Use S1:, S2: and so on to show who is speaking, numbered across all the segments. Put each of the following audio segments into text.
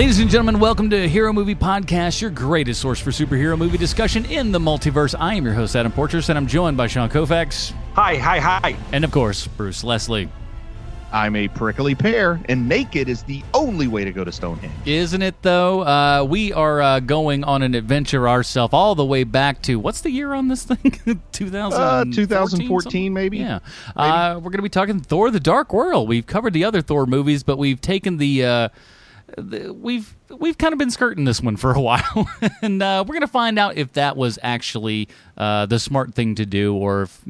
S1: Ladies and gentlemen, welcome to Hero Movie Podcast, your greatest source for superhero movie discussion in the multiverse. I am your host, Adam Portrais, and I'm joined by Sean Koufax.
S2: Hi.
S1: And, of course, Bruce Leslie.
S3: I'm a prickly pear, and naked is the only way to go to Stonehenge.
S1: Isn't it, though? We are going on an adventure ourselves all the way back to, what's the year on this thing?
S3: 2014, maybe?
S1: Yeah. We're going to be talking Thor the Dark World. We've covered the other Thor movies, but we've taken we've kind of been skirting this one for a while, and we're going to find out if that was actually the smart thing to do, or if,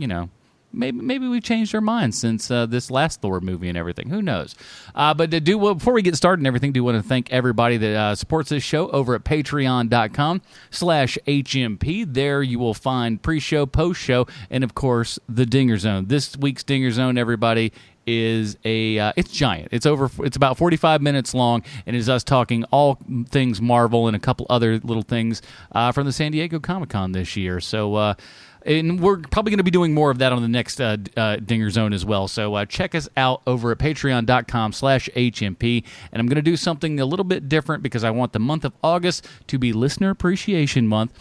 S1: maybe we've changed our minds since this last Thor movie and everything. Who knows? But before we get started and everything, do want to thank everybody that supports this show over at patreon.com/HMP. There you will find pre-show, post-show, and of course the Dinger Zone. This week's Dinger Zone, everybody, is it's giant. It's about 45 minutes long, and is us talking all things Marvel and a couple other little things from the San Diego Comic-Con this year. So and we're probably going to be doing more of that on the next Dinger Zone as well. So check us out over at patreon.com/HMP. And I'm going to do something a little bit different because I want the month of August to be Listener Appreciation Month.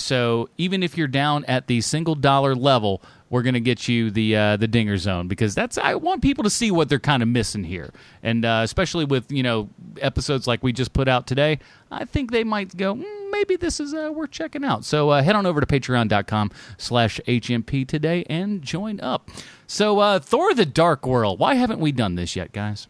S1: So even if you're down at the $1 level, we're going to get you the Dinger Zone, because I want people to see what they're kind of missing here. And especially with, episodes like we just put out today, I think they might go, maybe this is worth checking out. So head on over to patreon.com/HMP today and join up. So Thor the Dark World. Why haven't we done this yet, guys?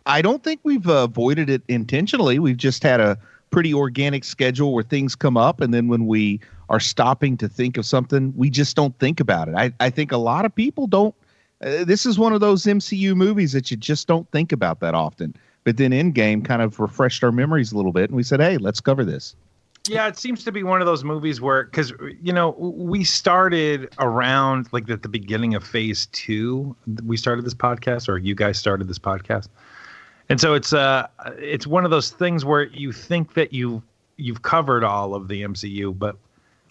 S3: I don't think we've avoided it intentionally. We've just had a pretty organic schedule where things come up, and then when we are stopping to think of something, we just don't think about it. I think a lot of people don't. This is one of those MCU movies that you just don't think about that often. But then Endgame kind of refreshed our memories a little bit, and we said, hey, let's cover this.
S2: Yeah, it seems to be one of those movies where, because, we started around, like, at the beginning of phase 2, we started this podcast, or you guys started this podcast. And so it's one of those things where you think that you've covered all of the MCU, but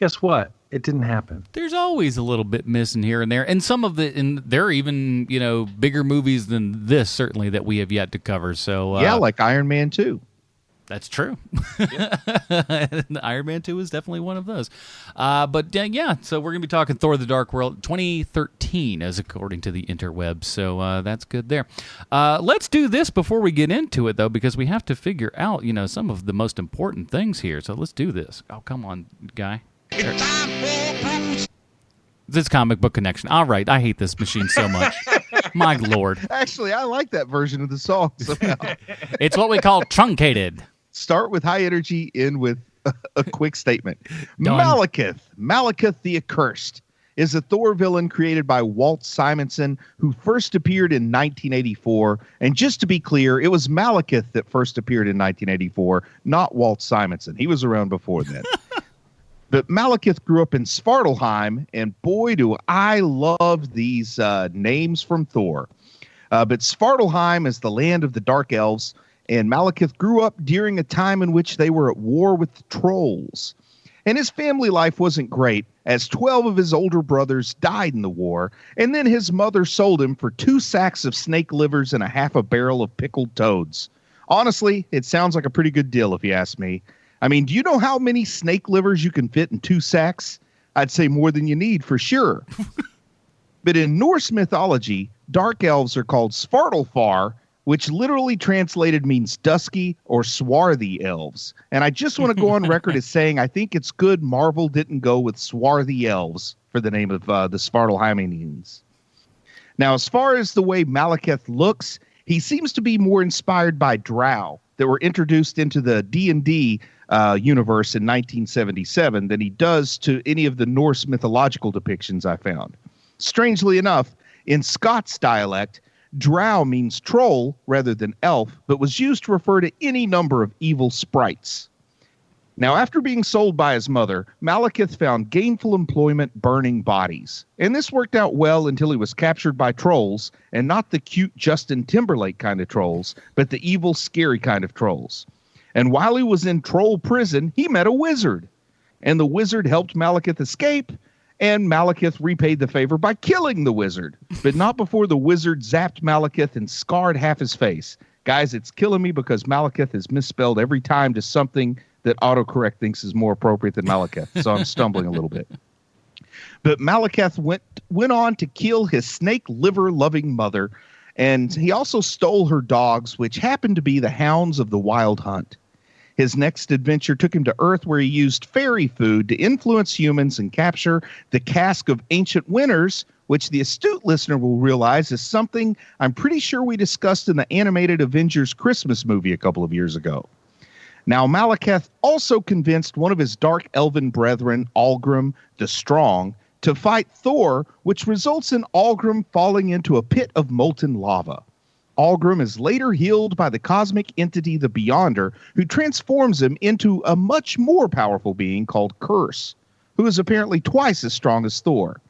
S2: guess what? It didn't happen.
S1: There's always a little bit missing here and there, and some of it, and there are even bigger movies than this, certainly, that we have yet to cover. So
S3: yeah, like Iron Man 2.
S1: That's true. Iron Man 2 is definitely one of those. But so we're going to be talking Thor the Dark World 2013, as according to the interwebs. So that's good there. Let's do this before we get into it, though, because we have to figure out, some of the most important things here. So let's do this. Oh, come on, guy. This comic book connection. All right, I hate this machine so much. My Lord.
S3: Actually, I like that version of the song somehow.
S1: It's what we call truncated.
S3: Start with high energy, end with a quick statement.
S1: Done.
S3: Malekith the Accursed is a Thor villain created by Walt Simonson, who first appeared in 1984. And just to be clear, it was Malekith that first appeared in 1984, not Walt Simonson. He was around before then. But Malekith grew up in Svartalfheim, and boy, do I love these names from Thor. But Svartalfheim is the land of the Dark Elves, and Malekith grew up during a time in which they were at war with the trolls. And his family life wasn't great, as 12 of his older brothers died in the war, and then his mother sold him for 2 sacks of snake livers and a half a barrel of pickled toads. Honestly, it sounds like a pretty good deal if you ask me. I mean, do you know how many snake livers you can fit in 2 sacks? I'd say more than you need for sure. But in Norse mythology, dark elves are called Svartalfar, which literally translated means dusky or swarthy elves. And I just want to go on record as saying I think it's good Marvel didn't go with swarthy elves for the name of the Svartalfheimians. Now, as far as the way Malekith looks, he seems to be more inspired by drow that were introduced into the D&D universe in 1977 than he does to any of the Norse mythological depictions I found. Strangely enough, in Scots dialect, drow means troll rather than elf, but was used to refer to any number of evil sprites. Now, after being sold by his mother, Malekith found gainful employment burning bodies. And this worked out well until he was captured by trolls, and not the cute Justin Timberlake kind of trolls, but the evil, scary kind of trolls. And while he was in troll prison, he met a wizard. And the wizard helped Malekith escape, and Malekith repaid the favor by killing the wizard. But not before the wizard zapped Malekith and scarred half his face. Guys, it's killing me because Malekith is misspelled every time to something that autocorrect thinks is more appropriate than Malekith. So I'm stumbling a little bit. But Malekith went on to kill his snake liver-loving mother, and he also stole her dogs, which happened to be the hounds of the Wild Hunt. His next adventure took him to Earth, where he used fairy food to influence humans and capture the cask of ancient winners, which the astute listener will realize is something I'm pretty sure we discussed in the animated Avengers Christmas movie a couple of years ago. Now, Malekith also convinced one of his dark elven brethren, Algrim the Strong, to fight Thor, which results in Algrim falling into a pit of molten lava. Algrim is later healed by the cosmic entity the Beyonder, who transforms him into a much more powerful being called Curse, who is apparently twice as strong as Thor.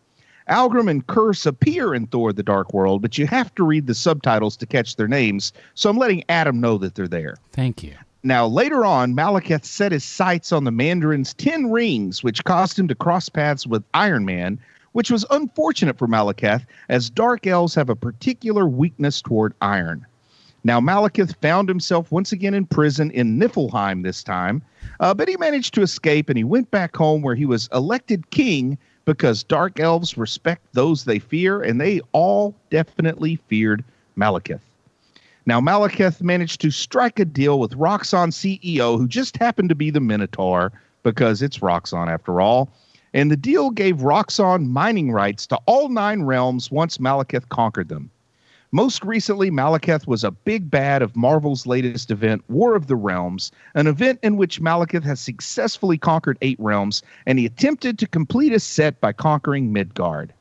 S3: Algrim and Curse appear in Thor the Dark World, but you have to read the subtitles to catch their names, so I'm letting Adam know that they're there.
S1: Thank you.
S3: Now, later on, Malekith set his sights on the Mandarin's 10 rings, which caused him to cross paths with Iron Man, which was unfortunate for Malekith, as Dark Elves have a particular weakness toward iron. Now, Malekith found himself once again in prison in Niflheim this time, but he managed to escape, and he went back home where he was elected king because Dark Elves respect those they fear, and they all definitely feared Malekith. Now, Malekith managed to strike a deal with Roxxon CEO, who just happened to be the Minotaur, because it's Roxxon after all. And the deal gave Roxxon mining rights to all 9 realms once Malekith conquered them. Most recently, Malekith was a big bad of Marvel's latest event, War of the Realms, an event in which Malekith has successfully conquered 8 realms, and he attempted to complete his set by conquering Midgard.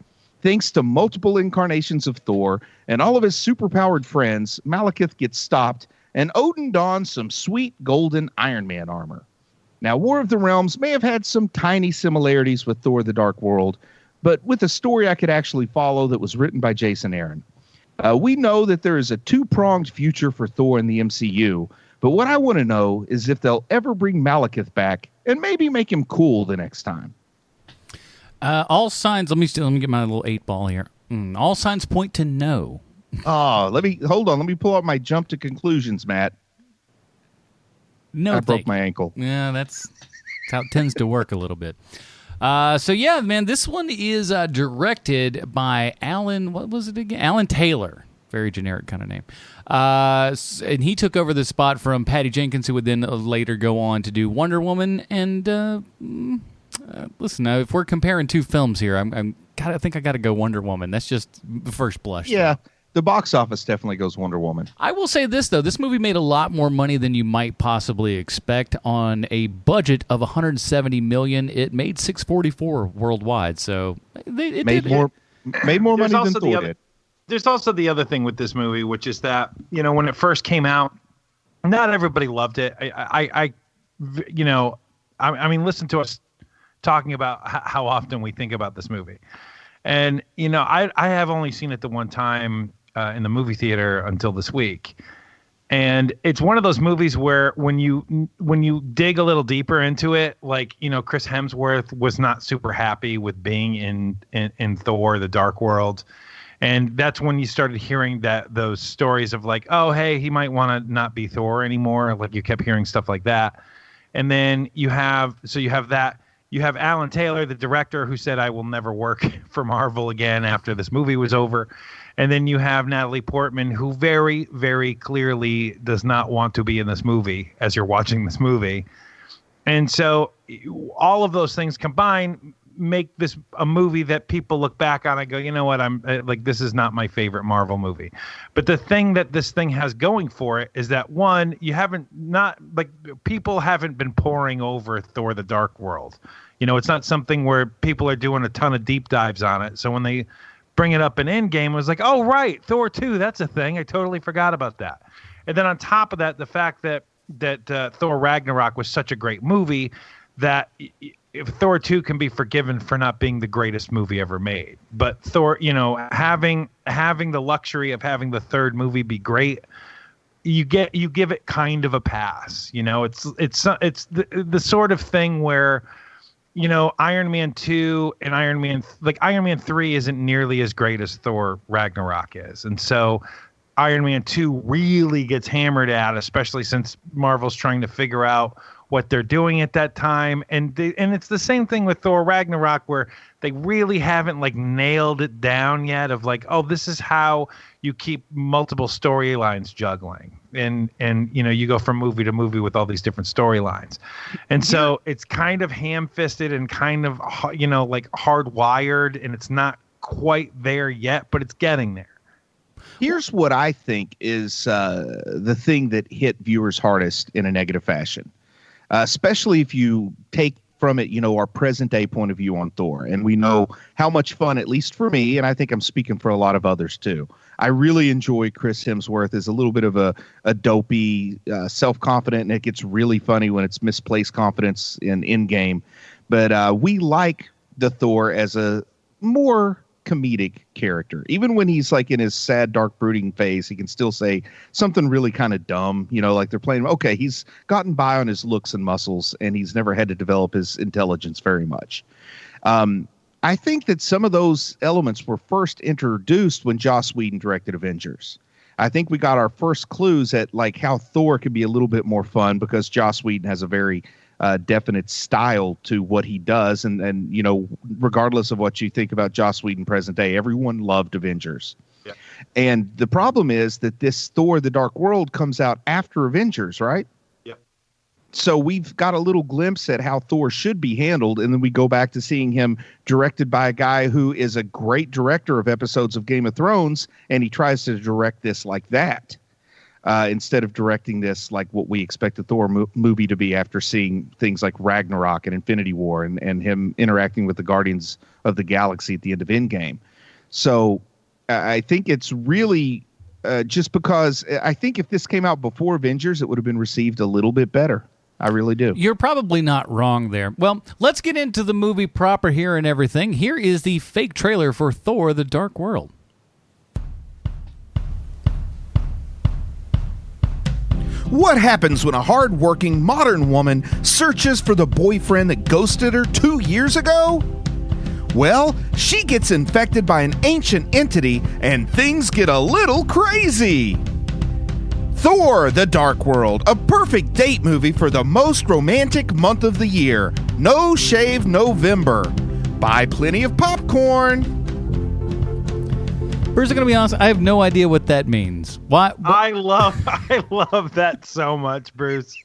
S3: Thanks to multiple incarnations of Thor and all of his superpowered friends, Malekith gets stopped, and Odin dons some sweet golden Iron Man armor. Now, War of the Realms may have had some tiny similarities with Thor the Dark World, but with a story I could actually follow that was written by Jason Aaron. We know that there is a 2-pronged future for Thor in the MCU, but what I want to know is if they'll ever bring Malekith back and maybe make him cool the next time.
S1: All signs. Let me get my little 8-ball here. All signs point to no.
S3: Let me pull up my jump to conclusions, Matt.
S1: No,
S3: I broke my ankle.
S1: Yeah, that's how it tends to work a little bit. So yeah, man, this one is directed by Alan. What was it again? Alan Taylor. Very generic kind of name. And he took over the spot from Patty Jenkins, who would then later go on to do Wonder Woman. And listen, if we're comparing 2 films here, I think I got to go Wonder Woman. That's just the first blush.
S3: Yeah. The box office definitely goes Wonder Woman.
S1: I will say this, though. This movie made a lot more money than you might possibly expect. On a budget of $170 million, it made $644 worldwide. So it
S3: made more money than Thor did.
S2: There's also the other thing with this movie, which is that, when it first came out, not everybody loved it. I mean, listen to us talking about how often we think about this movie. And, I have only seen it the one time in the movie theater until this week. And it's one of those movies where when you dig a little deeper into it, like, Chris Hemsworth was not super happy with being in Thor the Dark World. And that's when you started hearing those stories of like, oh, hey, he might want to not be Thor anymore. Like, you kept hearing stuff like that. And then you have that. You have Alan Taylor, the director, who said, I will never work for Marvel again after this movie was over. And then you have Natalie Portman, who very, very clearly does not want to be in this movie as you're watching this movie. And so all of those things combined make this a movie that people look back on and go, you know what, I'm like, this is not my favorite Marvel movie. But the thing that this thing has going for it is that, one, people haven't been pouring over Thor the Dark World. It's not something where people are doing a ton of deep dives on it. So when they bring it up in Endgame, it was like, oh, right, Thor 2, that's a thing. I totally forgot about that. And then on top of that, the fact that Thor Ragnarok was such a great movie that if Thor 2 can be forgiven for not being the greatest movie ever made. But Thor, having the luxury of having the third movie be great, you give it kind of a pass. It's the sort of thing where, Iron Man 2 and Iron Man 3 isn't nearly as great as Thor Ragnarok is. And so Iron Man 2 really gets hammered at, especially since Marvel's trying to figure out what they're doing at that time. And it's the same thing with Thor Ragnarok, where they really haven't like nailed it down yet of like, oh, this is how you keep multiple storylines juggling. And you go from movie to movie with all these different storylines. And so it's kind of ham-fisted and kind of, like hardwired, and it's not quite there yet, but it's getting there.
S3: Here's what I think is the thing that hit viewers hardest in a negative fashion, especially if you take from it, our present day point of view on Thor. And we know how much fun, at least for me, and I think I'm speaking for a lot of others too, I really enjoy Chris Hemsworth as a little bit of a dopey, self-confident, and it gets really funny when it's misplaced confidence in game. But we like the Thor as a more comedic character. Even when he's like in his sad, dark, brooding phase, he can still say something really kind of dumb, like they're playing, okay, he's gotten by on his looks and muscles, and he's never had to develop his intelligence very much. I think that some of those elements were first introduced when Joss Whedon directed Avengers. I think we got our first clues at like how Thor could be a little bit more fun because Joss Whedon has a very definite style to what he does. And regardless of what you think about Joss Whedon present day, everyone loved Avengers. Yeah. And the problem is that this Thor the Dark World comes out after Avengers, right? So we've got a little glimpse at how Thor should be handled, and then we go back to seeing him directed by a guy who is a great director of episodes of Game of Thrones, and he tries to direct this like that instead of directing this like what we expect a Thor movie to be after seeing things like Ragnarok and Infinity War and him interacting with the Guardians of the Galaxy at the end of Endgame. So I think it's really just because I think if this came out before Avengers, it would have been received a little bit better. I really do.
S1: You're probably not wrong there. Well, let's get into the movie proper here and everything. Here is the fake trailer for Thor the Dark World.
S3: What happens when a hard-working modern woman searches for the boyfriend that ghosted her 2 years ago? Well, she gets infected by an ancient entity and things get a little crazy. Thor the Dark World, a perfect date movie for the most romantic month of the year. No Shave November. Buy plenty of popcorn.
S1: Bruce, I'm going to be honest, I have no idea what that means. What?
S2: I love that so much, Bruce.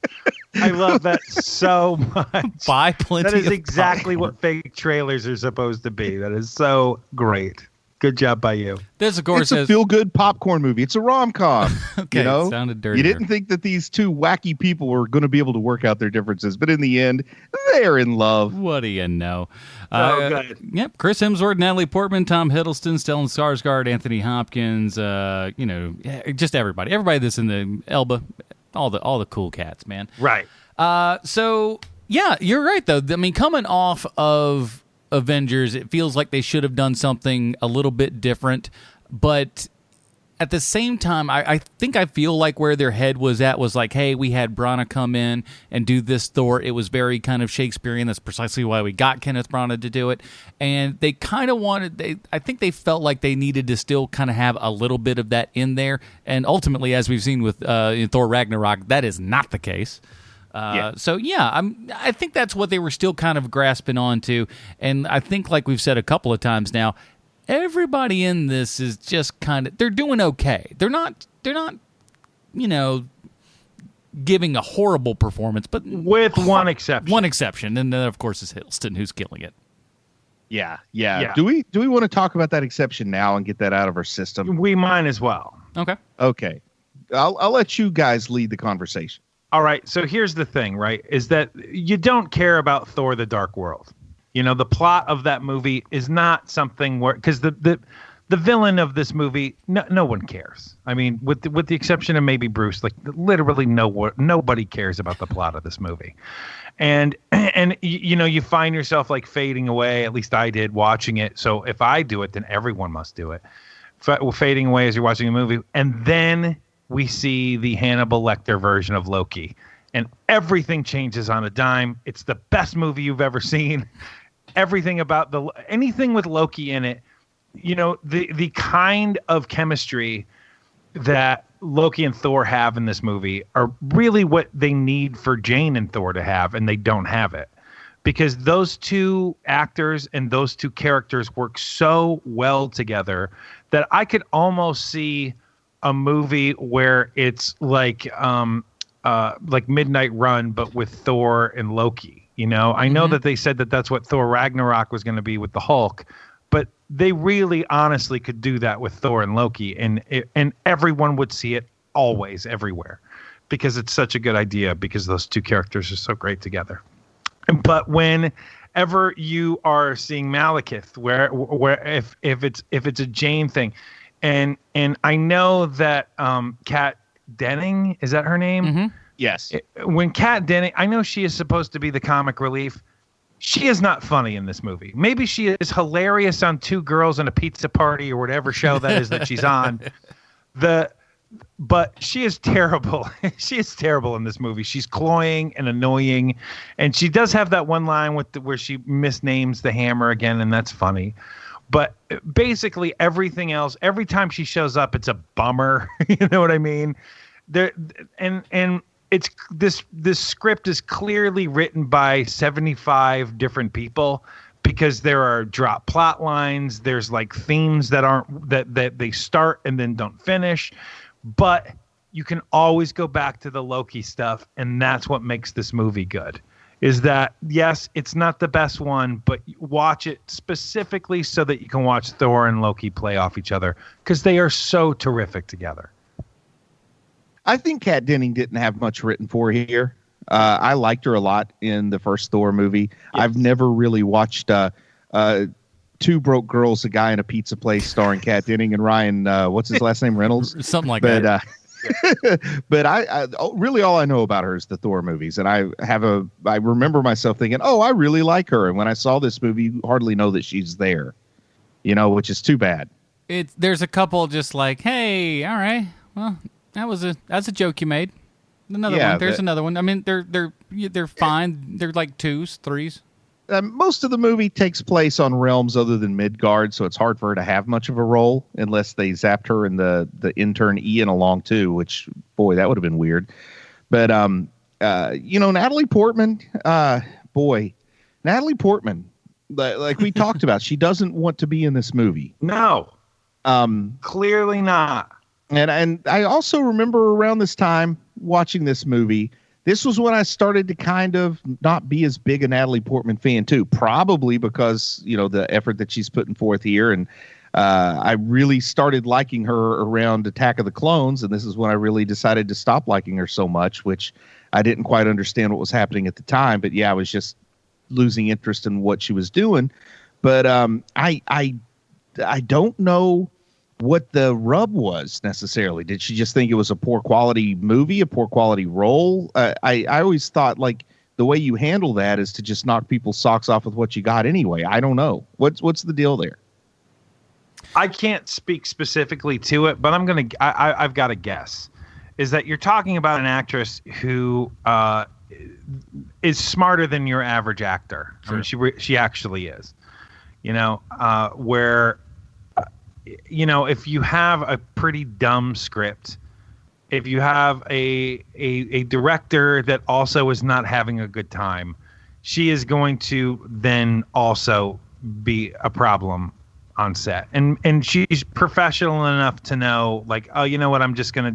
S2: I love that so much.
S1: Buy plenty of
S2: That is exactly what fake trailers are supposed to be. That is so great. Good job by you.
S1: This, of course,
S3: it's a feel-good popcorn movie. It's a rom-com.
S1: Okay, it sounded dirty.
S3: You didn't think that these two wacky people were going to be able to work out their differences, but in the end, they're in love.
S1: What do you know?
S2: Good.
S1: Yep, Chris Hemsworth, Natalie Portman, Tom Hiddleston, Stellan Skarsgård, Anthony Hopkins. Just everybody. Everybody that's in the Elba. All the cool cats, man.
S2: Right.
S1: So yeah, you're right though. I mean, coming off of Avengers, it feels like they should have done something a little bit different, but at the same time, I feel like where their head was at was like, hey, we had Branagh come in and do this Thor. It was very kind of Shakespearean. That's precisely why we got Kenneth Branagh to do it. And they kind of I think they felt like they needed to still kind of have a little bit of that in there. And ultimately, as we've seen with Thor Ragnarok, that is not the case. So yeah, I think that's what they were still kind of grasping onto, and I think, like we've said a couple of times now, everybody in this is just kind of, they're doing okay. They're not, giving a horrible performance, but
S2: with one exception.
S1: One exception, and then of course is Hiddleston, who's killing it.
S3: Yeah. Do we want to talk about that exception now and get that out of our system?
S2: We might as well.
S3: Okay. I'll let you guys lead the conversation.
S2: All right, so here's the thing, right, is that you don't care about Thor the Dark World. The plot of that movie is not something where, because the villain of this movie, no one cares. I mean, with the exception of maybe Bruce, like literally nobody cares about the plot of this movie. And you find yourself like fading away, at least I did watching it. So if I do it, then everyone must do it. Fading away as you're watching a movie, and then we see the Hannibal Lecter version of Loki, and everything changes on a dime. It's the best movie you've ever seen. Everything about anything with Loki in it, the kind of chemistry that Loki and Thor have in this movie are really what they need for Jane and Thor to have, and they don't have it. Because those two actors and those two characters work so well together that I could almost see a movie where it's like Midnight Run, but with Thor and Loki. You know, I know that they said that that's what Thor Ragnarok was going to be with the Hulk, but they really honestly could do that with Thor and Loki, and everyone would see it always, everywhere, because it's such a good idea, because those two characters are so great together. But whenever you are seeing Malekith, where if it's a Jane thing, and I know that Kat Denning, is that her name?
S1: Mm-hmm.
S3: Yes.
S2: When Kat Denning, I know she is supposed to be the comic relief. She is not funny in this movie. Maybe she is hilarious on Two Girls and a Pizza Party or whatever show that is that she's on. But she is terrible. She is terrible in this movie. She's cloying and annoying, and she does have that one line where she misnames the hammer again, and that's funny. But basically everything else, every time she shows up, it's a bummer. You know what I mean? And it's this script is clearly written by 75 different people, because there are drop plot lines. There's like themes that they start and then don't finish. But you can always go back to the Loki stuff, and that's what makes this movie good. Is that, yes, it's not the best one, but watch it specifically so that you can watch Thor and Loki play off each other, because they are so terrific together.
S3: I think Kat Denning didn't have much written for here. I liked her a lot in the first Thor movie. Yes. I've never really watched Two Broke Girls, a guy in a pizza place, starring Kat Denning and Ryan, what's his last name, Reynolds?
S1: Something like that.
S3: But I really all I know about her is the Thor movies, and I remember myself thinking, oh, I really like her, and when I saw this movie, you hardly know that she's there, which is too bad.
S1: There's a couple just like, hey, all right, well, that's a joke you made. Another one. There's another one. I mean, they're fine. They're like 2s, 3s.
S3: Most of the movie takes place on realms other than Midgard, so it's hard for her to have much of a role unless they zapped her and the intern Ian along too, which, boy, that would have been weird. But, Natalie Portman, Natalie Portman, like we talked about, she doesn't want to be in this movie.
S2: No. Clearly not.
S3: And I also remember around this time watching this movie, this was when I started to kind of not be as big a Natalie Portman fan too, probably because, the effort that she's putting forth here. And I really started liking her around Attack of the Clones. And this is when I really decided to stop liking her so much, which I didn't quite understand what was happening at the time. But yeah, I was just losing interest in what she was doing. But I don't know what the rub was necessarily. Did she just think it was a poor quality movie, a poor quality role? I always thought like the way you handle that is to just knock people's socks off with what you got anyway. I don't know. What's the deal there?
S2: I can't speak specifically to it, but I've got a guess. Is that you're talking about an actress who is smarter than your average actor. Sure. I mean, she actually is. Where if you have a pretty dumb script, if you have a director that also is not having a good time, she is going to then also be a problem on set. And she's professional enough to know, like, oh, you know what, I'm just gonna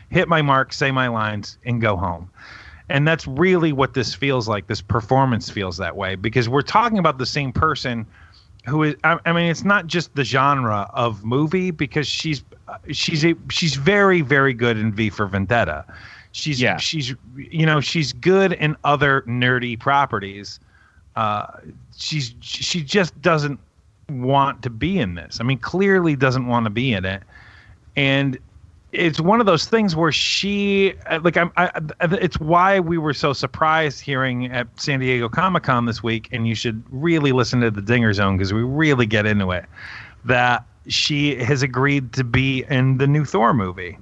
S2: hit my mark, say my lines, and go home. And that's really what this feels like. This performance feels that way, because we're talking about the same person who is, I mean, it's not just the genre of movie, because she's very, very good in V for Vendetta. She's good in other nerdy properties. She just doesn't want to be in this. I mean, clearly doesn't want to be in it. And it's one of those things where it's why we were so surprised hearing at San Diego Comic-Con this week, and you should really listen to the Dinger Zone because we really get into it, that she has agreed to be in the new Thor movie.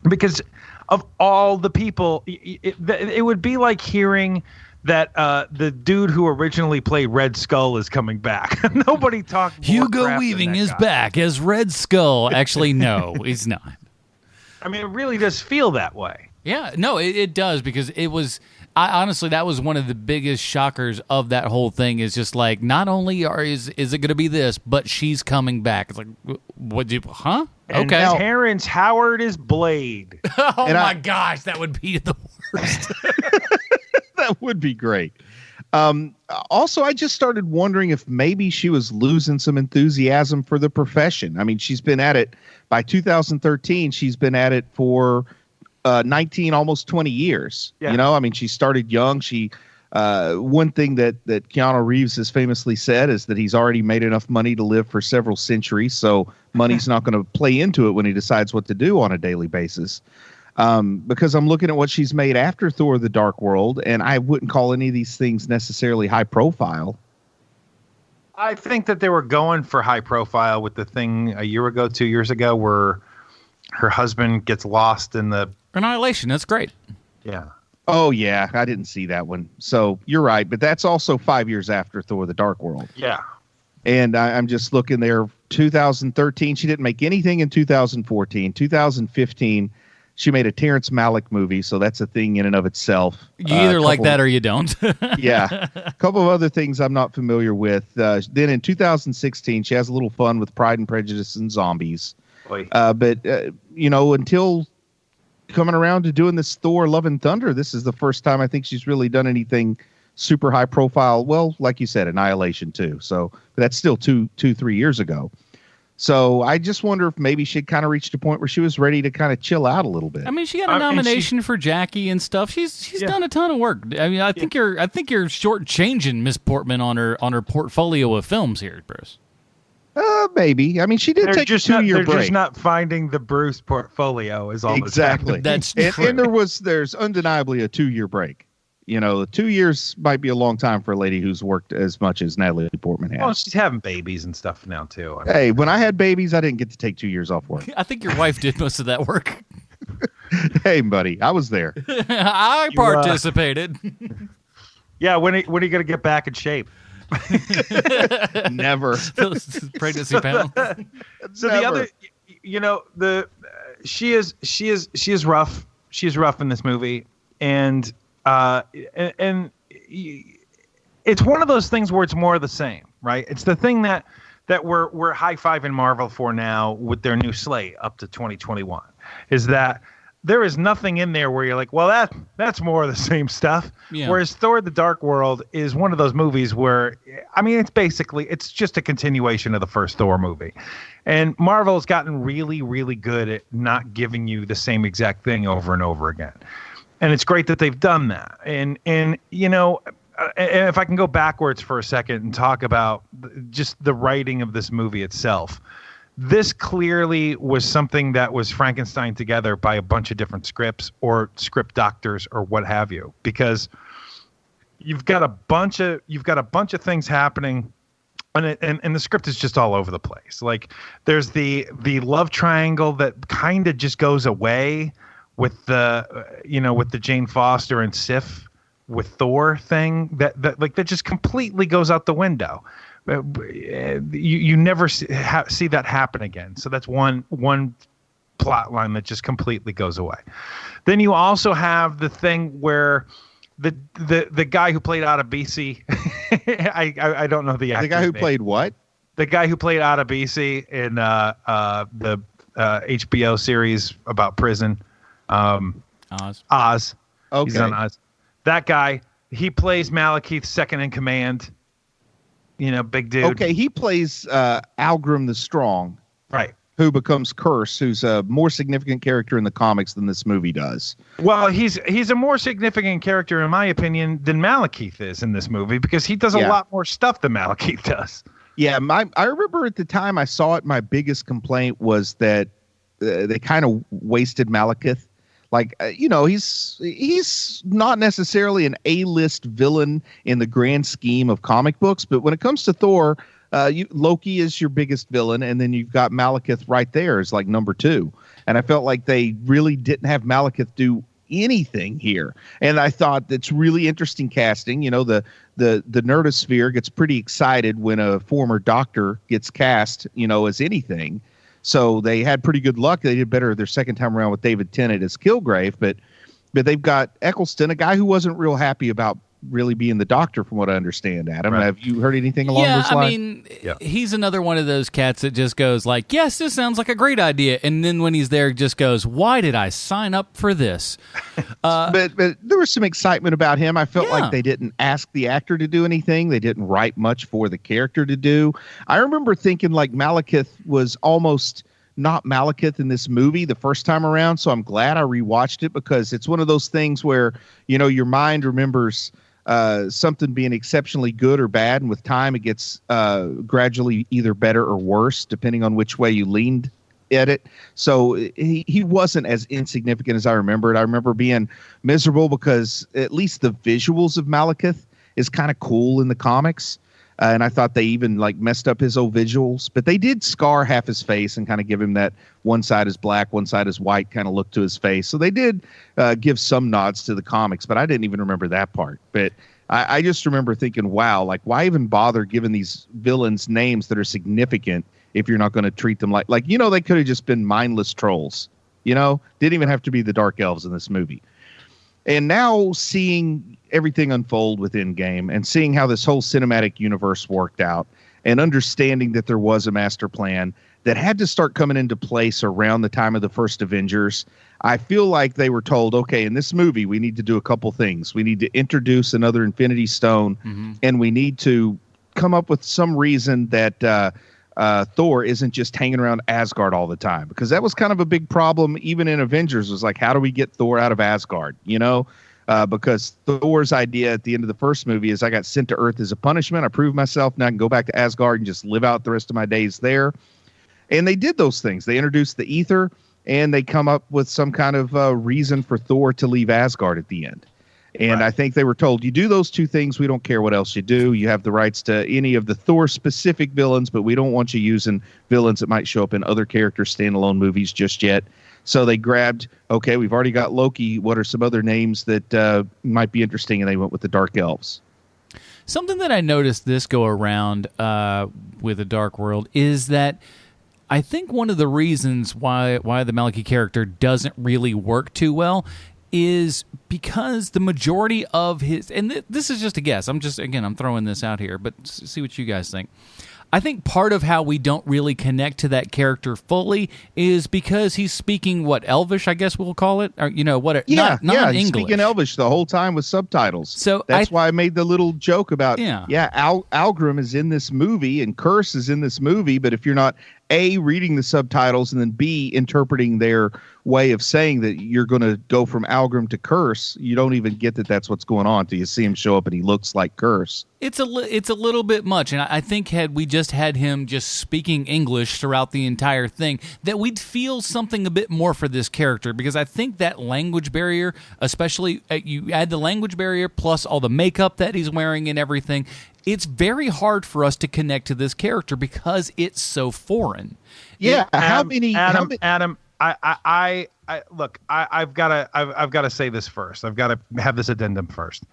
S2: Because of all the people, it would be like hearing that the dude who originally played Red Skull is coming back. Nobody talked.
S1: Hugo Weaving is back as Red Skull. Actually, no, he's not.
S2: I mean, it really does feel that way.
S1: Yeah, no, it does, because it was. Honestly, that was one of the biggest shockers of that whole thing. Is just like, not only is it going to be this, but she's coming back. It's like, what? Huh?
S2: And
S1: Okay.
S2: Terrence Howard is Blade.
S1: Oh my gosh, that would be the worst.
S3: That would be great. Also, I just started wondering if maybe she was losing some enthusiasm for the profession. I mean, she's been at it by 2013. She's been at it for 19, almost 20 years.
S2: Yeah.
S3: You know, I mean, she started young. She one thing that Keanu Reeves has famously said is that he's already made enough money to live for several centuries. So money's not going to play into it when he decides what to do on a daily basis. Because I'm looking at what she's made after Thor: The Dark World, and I wouldn't call any of these things necessarily high profile.
S2: I think that they were going for high profile with the thing a year ago, 2 years ago, where her husband gets lost in the
S1: Annihilation. That's great.
S2: Yeah.
S3: Oh, yeah, I didn't see that one. So you're right, but that's also 5 years after Thor: The Dark World.
S2: Yeah.
S3: And I'm just looking there. 2013, she didn't make anything in 2014. 2015, she made a Terrence Malick movie, so that's a thing in and of itself.
S1: You either like that or you don't.
S3: Yeah. A couple of other things I'm not familiar with. Then in 2016, she has a little fun with Pride and Prejudice and Zombies. But until coming around to doing this Thor: Love and Thunder, this is the first time I think she's really done anything super high profile. Well, like you said, Annihilation too. So that's still 3 years ago. So I just wonder if maybe she'd kind of reached a point where she was ready to kind of chill out a little bit.
S1: I mean, she got a nomination for Jackie and stuff. She's done a ton of work. I mean, I think you're shortchanging Miss Portman on her portfolio of films here, Bruce.
S3: Maybe. I mean, she did take a 2-year break.
S2: They're just not finding the Bruce portfolio is all
S3: exactly.
S1: That's true.
S3: And there's undeniably a 2-year break. You know, 2 years might be a long time for a lady who's worked as much as Natalie Portman has.
S2: Well, she's having babies and stuff now too. I mean,
S3: hey, when I had babies, I didn't get to take 2 years off work.
S1: I think your wife did most of that work.
S3: Hey, buddy, I was there.
S1: I participated.
S2: Yeah, when are you going to get back in shape?
S3: Never.
S1: Pregnancy panel.
S2: So the other, she is rough. She's rough in this movie, and it's one of those things where it's more of the same, right? It's the thing that we're high-fiving Marvel for now with their new slate up to 2021, is that there is nothing in there where you're like, well, that's more of the same stuff. Yeah. Whereas Thor: The Dark World is one of those movies where, I mean, it's just a continuation of the first Thor movie. And Marvel has gotten really, really good at not giving you the same exact thing over and over again. And it's great that they've done that. And if I can go backwards for a second and talk about just the writing of this movie itself, this clearly was something that was Frankenstein together by a bunch of different scripts or script doctors or what have you, because you've got a bunch of things happening, and the script is just all over the place. Like there's the love triangle that kind of just goes away with the Jane Foster and Sif with Thor thing that just completely goes out the window. You never see that happen again. So that's one plot line that just completely goes away. Then you also have the thing where the guy who played Adebisi, I don't know the actor's
S3: The guy who
S2: name.
S3: played what?
S2: The guy who played Adebisi in the HBO series about prison. Oz. Okay. He's on Oz. That guy, he plays Malekith's second in command. Big dude.
S3: Okay, he plays Algrim the Strong.
S2: Right.
S3: Who becomes Curse, who's a more significant character in the comics than this movie does.
S2: Well, he's a more significant character, in my opinion, than Malekith is in this movie, because he does a lot more stuff than Malekith does.
S3: Yeah, I remember at the time I saw it, my biggest complaint was that they kind of wasted Malekith. Like, he's not necessarily an A-list villain in the grand scheme of comic books, but when it comes to Thor, Loki is your biggest villain, and then you've got Malekith right there as like number 2. And I felt like they really didn't have Malekith do anything here. And I thought that's really interesting casting. You know, the nerdosphere gets pretty excited when a former doctor gets cast, you know, as anything. So they had pretty good luck. They did better their second time around with David Tennant as Kilgrave, but they've got Eccleston, a guy who wasn't real happy about really being the doctor, from what I understand. Adam, right. Have you heard anything along those lines?
S1: I mean, he's another one of those cats that just goes like, yes, this sounds like a great idea. And then when he's there, just goes, why did I sign up for this?
S3: But there was some excitement about him. I felt like they didn't ask the actor to do anything. They didn't write much for the character to do. I remember thinking like Malekith was almost not Malekith in this movie the first time around. So I'm glad I rewatched it, because it's one of those things where, you know, your mind remembers something being exceptionally good or bad, and with time it gets gradually either better or worse depending on which way you leaned at it. So he wasn't as insignificant as I remembered. I remember being miserable because at least the visuals of Malekith is kind of cool in the comics, and I thought they even like messed up his old visuals, but they did scar half his face and kind of give him that one side is black, one side is white kind of look to his face. So they did give some nods to the comics, but I didn't even remember that part. But I just remember thinking, wow, like why even bother giving these villains names that are significant if you're not going to treat them like, you know, they could have just been mindless trolls, you know, didn't even have to be the Dark Elves in this movie. And now seeing everything unfold with Endgame and seeing how this whole cinematic universe worked out and understanding that there was a master plan that had to start coming into place around the time of the first Avengers, I feel like they were told, okay, in this movie, we need to do a couple things. We need to introduce another Infinity Stone, and we need to come up with some reason that Thor isn't just hanging around Asgard all the time, because that was kind of a big problem even in Avengers, was like, how do we get Thor out of Asgard, you know? Because Thor's idea at the end of the first movie is I got sent to Earth as a punishment. I proved myself. Now I can go back to Asgard and just live out the rest of my days there. And they did those things. They introduced the ether, and they come up with some kind of reason for Thor to leave Asgard at the end. And I think they were told, you do those two things, we don't care what else you do. You have the rights to any of the Thor-specific villains, but we don't want you using villains that might show up in other characters' standalone movies just yet. So they grabbed, okay, we've already got Loki. What are some other names that might be interesting? And they went with the Dark Elves.
S1: Something that I noticed this go around with the Dark World is that I think one of the reasons why the Malekith character doesn't really work too well is because the majority of his, and this is just a guess, I'm throwing this out here, but see what you guys think. I think part of how we don't really connect to that character fully is because he's speaking Elvish, I guess we'll call it, or not English.
S3: He's speaking Elvish the whole time with subtitles. So that's why I made the little joke about Algrim is in this movie and Curse is in this movie, but if you're not A, reading the subtitles, and then B, interpreting their way of saying that you're going to go from Algrim to Curse, you don't even get that that's what's going on till you see him show up and he looks like Curse.
S1: It's a little bit much, and I think had we just had him just speaking English throughout the entire thing, that we'd feel something a bit more for this character, because I think that language barrier, especially you add the language barrier plus all the makeup that he's wearing and everything, it's very hard for us to connect to this character because it's so foreign.
S2: Yeah, Adam, I've got to say this first. I've got to have this addendum first.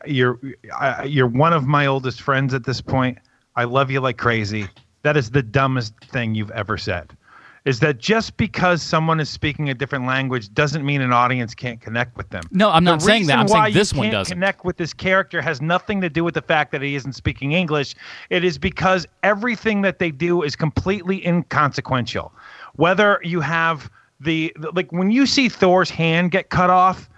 S2: You're one of my oldest friends at this point. I love you like crazy. That is the dumbest thing you've ever said. Is that just because someone is speaking a different language doesn't mean an audience can't connect with them.
S1: No, I'm not saying that. I'm saying this one doesn't.
S2: The reason why you can't connect with this character has nothing to do with the fact that he isn't speaking English. It is because everything that they do is completely inconsequential. Whether you have like when you see Thor's hand get cut off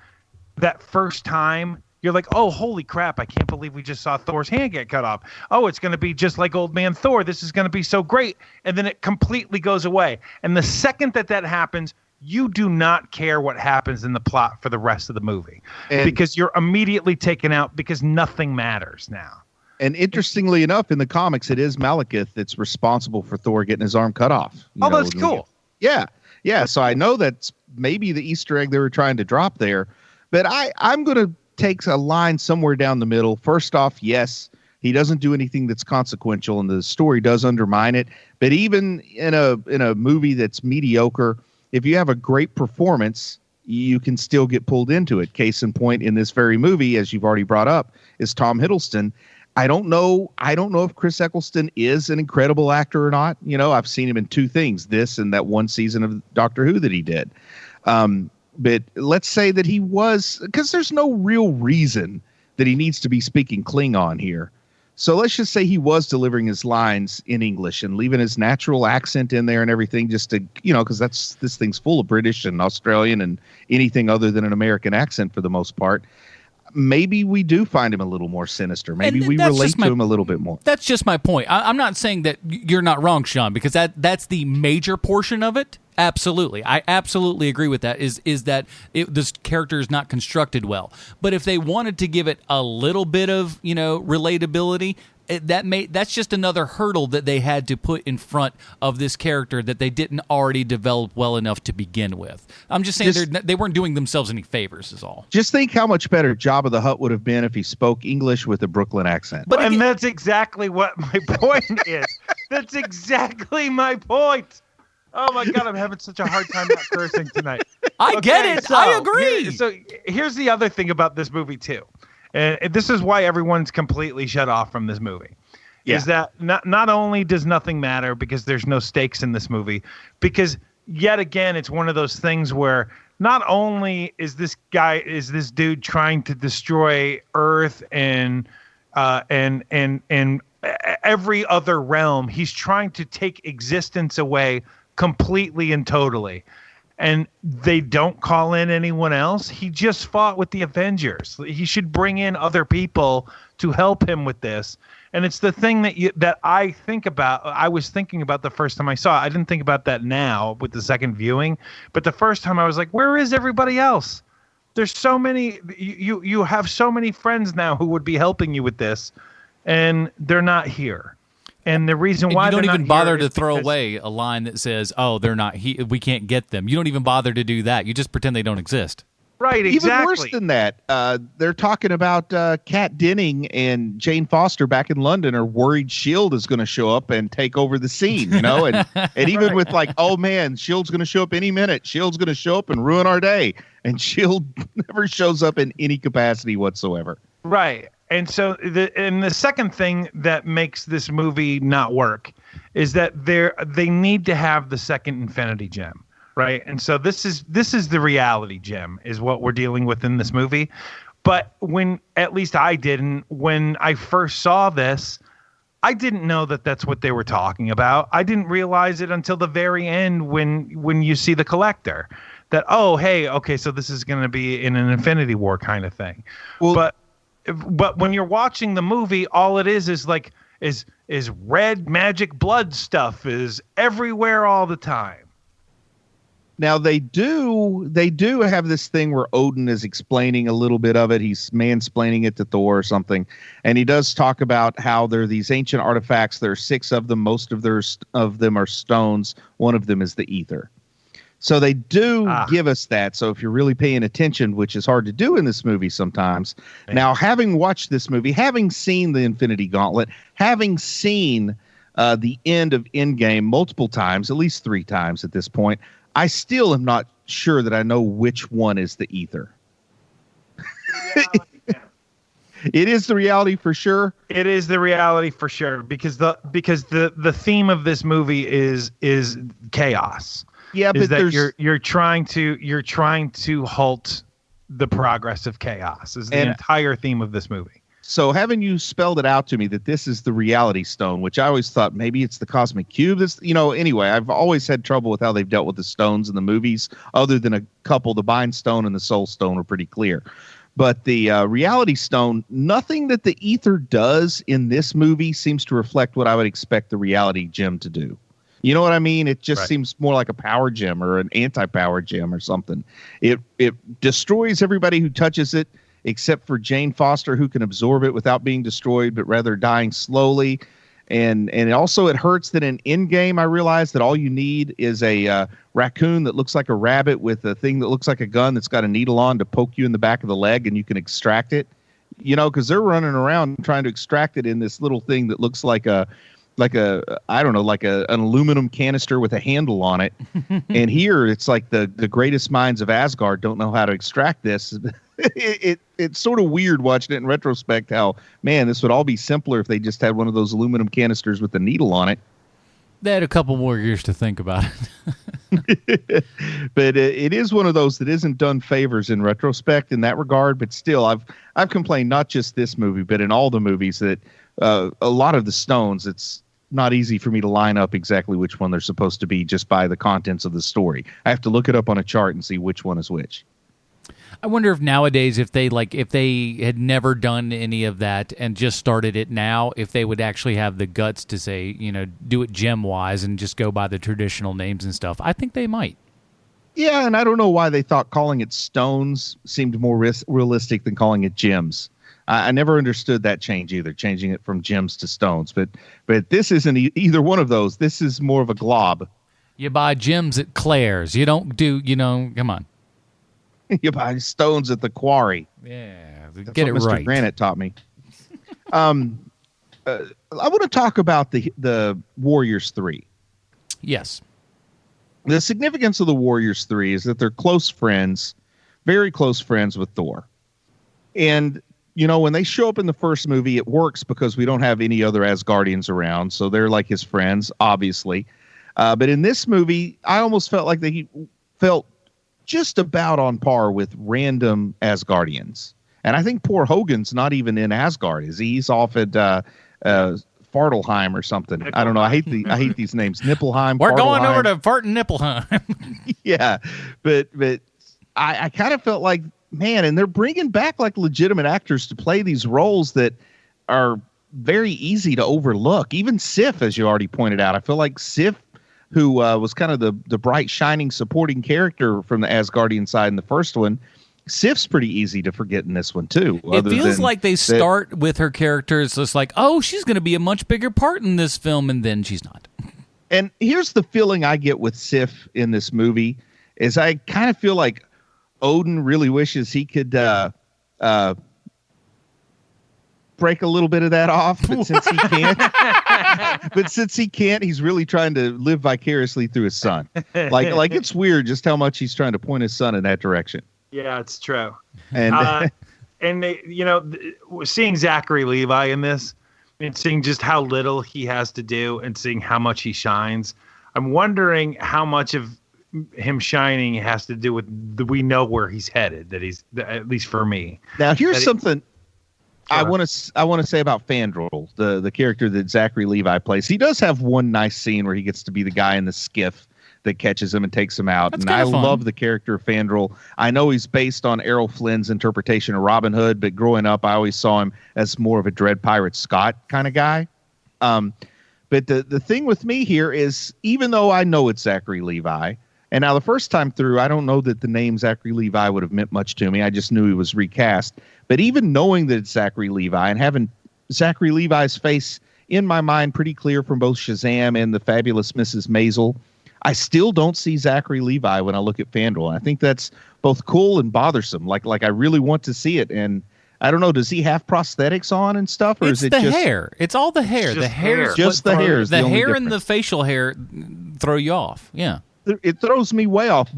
S2: that first time, you're like, oh, holy crap, I can't believe we just saw Thor's hand get cut off. Oh, it's going to be just like Old Man Thor. This is going to be so great. And then it completely goes away. And the second that happens, you do not care what happens in the plot for the rest of the movie. Because you're immediately taken out because nothing matters now.
S3: And interestingly enough, in the comics, it is Malekith that's responsible for Thor getting his arm cut off.
S2: That's cool.
S3: Yeah. So I know that's maybe the Easter egg they were trying to drop there. But I'm going to take a line somewhere down the middle. First off, yes, he doesn't do anything that's consequential, and the story does undermine it. But even in a movie that's mediocre, if you have a great performance, you can still get pulled into it. Case in point, in this very movie, as you've already brought up, is Tom Hiddleston. I don't know if Chris Eccleston is an incredible actor or not. You know, I've seen him in two things, this and that one season of Doctor Who that he did. But let's say that he was, because there's no real reason that he needs to be speaking Klingon here. So let's just say he was delivering his lines in English and leaving his natural accent in there and everything, just to, you know, because this thing's full of British and Australian and anything other than an American accent for the most part. Maybe we do find him a little more sinister. Maybe we relate to him a little bit more. That's
S1: just my point. I'm not saying that you're not wrong, Sean, because that's the major portion of it. Absolutely. I absolutely agree with that, is that this character is not constructed well. But if they wanted to give it a little bit of, you know, relatability, that's just another hurdle that they had to put in front of this character that they didn't already develop well enough to begin with. I'm just saying they weren't doing themselves any favors is all.
S3: Just think how much better Jabba the Hutt would have been if he spoke English with a Brooklyn accent.
S2: And that's exactly what my point is. That's exactly my point. Oh my God, I'm having such a hard time not cursing tonight.
S1: I get it. I agree.
S2: So here's the other thing about this movie too. And this is why everyone's completely shut off from this movie. Yeah. Is that not only does nothing matter because there's no stakes in this movie, because yet again, it's one of those things where not only is this dude trying to destroy Earth and every other realm, he's trying to take existence away completely and totally. And they don't call in anyone else. He just fought with the Avengers. He should bring in other people to help him with this. And it's the thing that I think about. I was thinking about the first time I saw it. I didn't think about that now with the second viewing. But the first time I was like, where is everybody else? There's so many. You have so many friends now who would be helping you with this, and they're not here. And the reason why
S1: you don't even bother to throw away a line that says, "Oh, they're not here. We can't get them." You don't even bother to do that. You just pretend they don't exist.
S2: Right. Exactly.
S3: Even worse than that, they're talking about Kat Denning and Jane Foster back in London are worried S.H.I.E.L.D. is going to show up and take over the scene. You know, and even right. With like, oh man, S.H.I.E.L.D.'s going to show up any minute. S.H.I.E.L.D.'s going to show up and ruin our day. And S.H.I.E.L.D. never shows up in any capacity whatsoever.
S2: Right. And so the second thing that makes this movie not work is that they need to have the second Infinity Gem, right? And so this is the reality gem is what we're dealing with in this movie. But when at least I didn't, when I first saw this, I didn't know that that's what they were talking about. I didn't realize it until the very end when you see the collector that, oh, hey, okay, so this is going to be in an Infinity War kind of thing. Well, But when you're watching the movie, all it is like is red magic blood stuff is everywhere all the time.
S3: Now they do have this thing where Odin is explaining a little bit of it. He's mansplaining it to Thor or something, and he does talk about how there are these ancient artifacts. There are 6 of them. Most of them are stones. One of them is the ether. So they do give us that. So if you're really paying attention, which is hard to do in this movie sometimes. Man. Now, having watched this movie, having seen the Infinity Gauntlet, having seen the end of Endgame multiple times, at least 3 times at this point, I still am not sure that I know which one is the ether. It is the reality for sure.
S2: It is the reality for sure because the theme of this movie is chaos. Yeah, but you're trying to halt the progress of chaos is the entire theme of this movie.
S3: So having you spelled it out to me that this is the reality stone, which I always thought maybe it's the cosmic cube. This, anyway, I've always had trouble with how they've dealt with the stones in the movies, other than a couple. The Bind Stone and the Soul Stone are pretty clear. But the reality stone, nothing that the ether does in this movie seems to reflect what I would expect the reality gem to do. You know what I mean? It just seems more like a power gem or an anti-power gem or something. It destroys everybody who touches it, except for Jane Foster, who can absorb it without being destroyed, but rather dying slowly. And also it hurts that in Endgame, I realized that all you need is a raccoon that looks like a rabbit with a thing that looks like a gun that's got a needle on to poke you in the back of the leg, and you can extract it. Because they're running around trying to extract it in this little thing that looks like a an aluminum canister with a handle on it. And here it's like the greatest minds of Asgard don't know how to extract this. It's sort of weird watching it in retrospect how, man, this would all be simpler if they just had one of those aluminum canisters with a needle on it.
S1: They had a couple more years to think about it.
S3: But it is one of those that isn't done favors in retrospect in that regard. But still, I've complained not just this movie, but in all the movies that a lot of the stones, it's not easy for me to line up exactly which one they're supposed to be just by the contents of the story. I have to look it up on a chart and see which one is which.
S1: I wonder if nowadays, if they had never done any of that and just started it now, if they would actually have the guts to say, do it gem-wise and just go by the traditional names and stuff. I think they might.
S3: Yeah, and I don't know why they thought calling it stones seemed more realistic than calling it gems. I never understood that change either, changing it from gems to stones. But this isn't either one of those. This is more of a glob.
S1: You buy gems at Claire's. You don't do, come on.
S3: You buy stones at the quarry.
S1: Yeah,
S3: That's
S1: get
S3: what
S1: it
S3: Mr.
S1: right.
S3: Granite taught me. I want to talk about the Warriors 3.
S1: Yes.
S3: The significance of the Warriors 3 is that they're close friends, very close friends with Thor. And, when they show up in the first movie, it works because we don't have any other Asgardians around. So they're like his friends, obviously. But in this movie, I almost felt like they felt just about on par with random Asgardians. And I think poor Hogan's not even in Asgard. He's off at Fartelheim or something. I don't know. I hate these names. Nipplheim.
S1: We're
S3: Fartelheim.
S1: going over to Fart and Nipplheim.
S3: Yeah. But I kind of felt like, man, and they're bringing back like legitimate actors to play these roles that are very easy to overlook. Even Sif, as you already pointed out. I feel like Sif, who was kind of the bright, shining, supporting character from the Asgardian side in the first one, Sif's pretty easy to forget in this one, too.
S1: It feels like they start with her character. It's just like, oh, she's going to be a much bigger part in this film, and then she's not.
S3: And here's the feeling I get with Sif in this movie, is I kind of feel like Odin really wishes he could break a little bit of that off, but since he can't, he's really trying to live vicariously through his son. Like it's weird just how much he's trying to point his son in that direction.
S2: Yeah, it's true.
S3: And
S2: seeing Zachary Levi in this and seeing just how little he has to do and seeing how much he shines, I'm wondering how much of him shining has to do with we know where he's headed. That he's, at least for me. Now
S3: here's something. I want to say about Fandral, the character that Zachary Levi plays. He does have one nice scene where he gets to be the guy in the skiff that catches him and takes him out.
S1: That's
S3: and I
S1: fun.
S3: love the character of Fandral. I know he's based on Errol Flynn's interpretation of Robin Hood, but growing up, I always saw him as more of a Dread Pirate Scott kind of guy. But the thing with me here is, even though I know it's Zachary Levi, and now the first time through, I don't know that the name Zachary Levi would have meant much to me. I just knew he was recast. But even knowing that it's Zachary Levi and having Zachary Levi's face in my mind pretty clear from both Shazam and the Fabulous Mrs. Maisel, I still don't see Zachary Levi when I look at Fandral. I think that's both cool and bothersome. Like I really want to see it. And I don't know, does he have prosthetics on and stuff? Or
S1: it's
S3: is it
S1: the
S3: just
S1: hair. It's all the hair. The hair.
S3: Just the hair.
S1: The hair and the facial hair throw you off. Yeah.
S3: It throws me way off.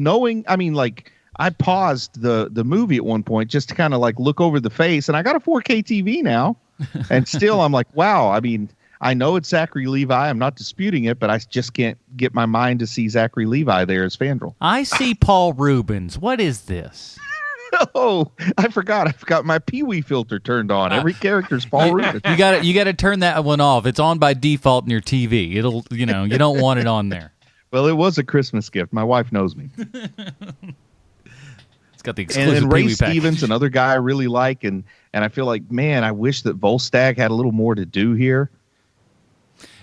S3: I paused the movie at one point just to kind of like look over the face, and I got a 4K TV now, and still I'm like, wow. I mean, I know it's Zachary Levi. I'm not disputing it, but I just can't get my mind to see Zachary Levi there as Fandral.
S1: I see Paul Rubens. What is this?
S3: Oh, I forgot. My Pee-wee filter turned on. Every character's Paul Rubens.
S1: You got to turn that one off. It's on by default in your TV. It'll, you don't want it on there.
S3: Well, it was a Christmas gift. My wife knows me.
S1: It's got the exclusive
S3: and Ray
S1: Pee-wee package.
S3: Stevens, another guy I really like, and I feel like, man, I wish that Volstagg had a little more to do here.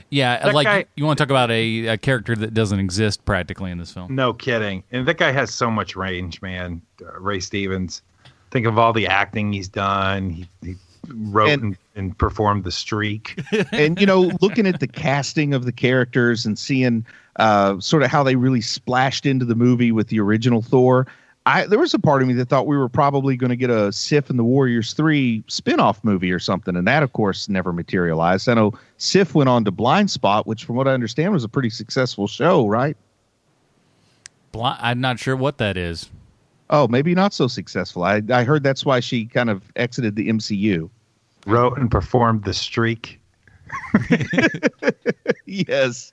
S1: Yeah, you want to talk about a character that doesn't exist practically in this film.
S2: No kidding. And that guy has so much range, man. Ray Stevens. Think of all the acting he's done. He wrote and performed The Streak.
S3: And, looking at the casting of the characters and seeing sort of how they really splashed into the movie with the original Thor, There was a part of me that thought we were probably going to get a Sif and the Warriors 3 spin-off movie or something, and that, of course, never materialized. I know Sif went on to Blind Spot, which, from what I understand, was a pretty successful show, right?
S1: I'm not sure what that is.
S3: Oh, maybe not so successful. I heard that's why she kind of exited the MCU.
S2: Wrote and performed The Streak.
S3: Yes.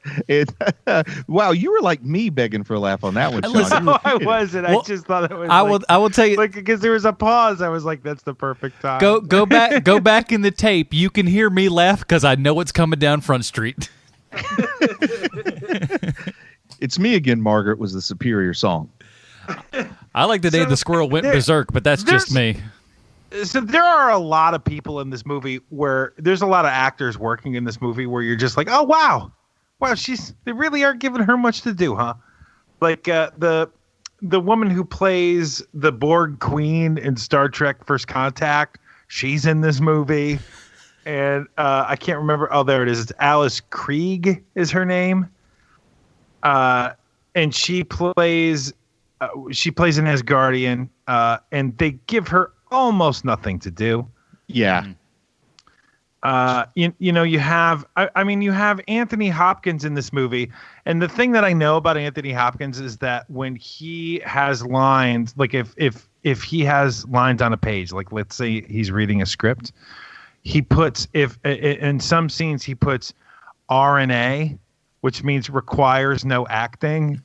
S3: Wow, you were like me begging for a laugh on that one, Sean.
S1: Listen,
S2: No, I wasn't. I just thought it was.
S1: I will tell you,
S2: like, because there was a pause. I was like, "That's the perfect time."
S1: go back in the tape. You can hear me laugh because I know it's coming down Front Street.
S3: It's Me Again, Margaret was the superior song.
S1: I like the day the squirrel went berserk, but that's just me.
S2: So there are a lot of people in this movie where there's a lot of actors working in this movie where you're just like, oh wow, they really aren't giving her much to do, huh? Like the woman who plays the Borg Queen in Star Trek First Contact, she's in this movie, and I can't remember. Oh, there it is. It's Alice Krieg is her name, and she plays an Asgardian, and they give her almost nothing to do.
S3: Yeah.
S2: You have Anthony Hopkins in this movie, and the thing that I know about Anthony Hopkins is that when he has lines, like if he has lines on a page, like let's say he's reading a script, he puts in some scenes he puts RNA, which means requires no acting.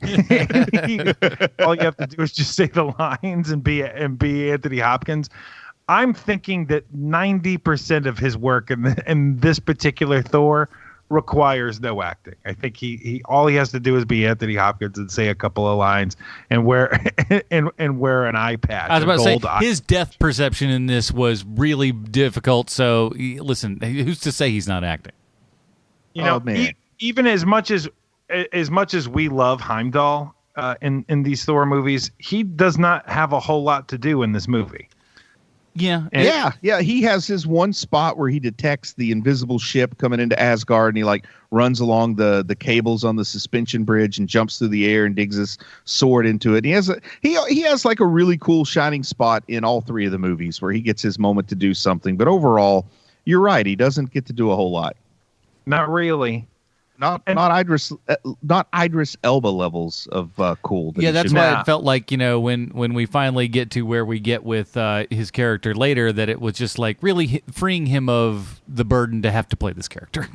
S2: All you have to do is just say the lines and be Anthony Hopkins. I'm thinking that 90% of his work in this particular Thor requires no acting. I think he all he has to do is be Anthony Hopkins and say a couple of lines and wear and wear an eye patch.
S1: I was about to say his depth perception in this was really difficult. So listen, who's to say he's not acting?
S2: Even as much as we love Heimdall in these Thor movies, he does not have a whole lot to do in this movie.
S1: Yeah.
S3: Yeah. He has his one spot where he detects the invisible ship coming into Asgard, and he like runs along the cables on the suspension bridge and jumps through the air and digs his sword into it. And he has like a really cool shining spot in all three of the movies where he gets his moment to do something. But overall, you're right. He doesn't get to do a whole lot.
S2: Not really.
S3: Not Idris Elba levels of cool.
S1: Yeah, that's why it felt like, when we finally get to where we get with his character later, that it was just like really freeing him of the burden to have to play this character.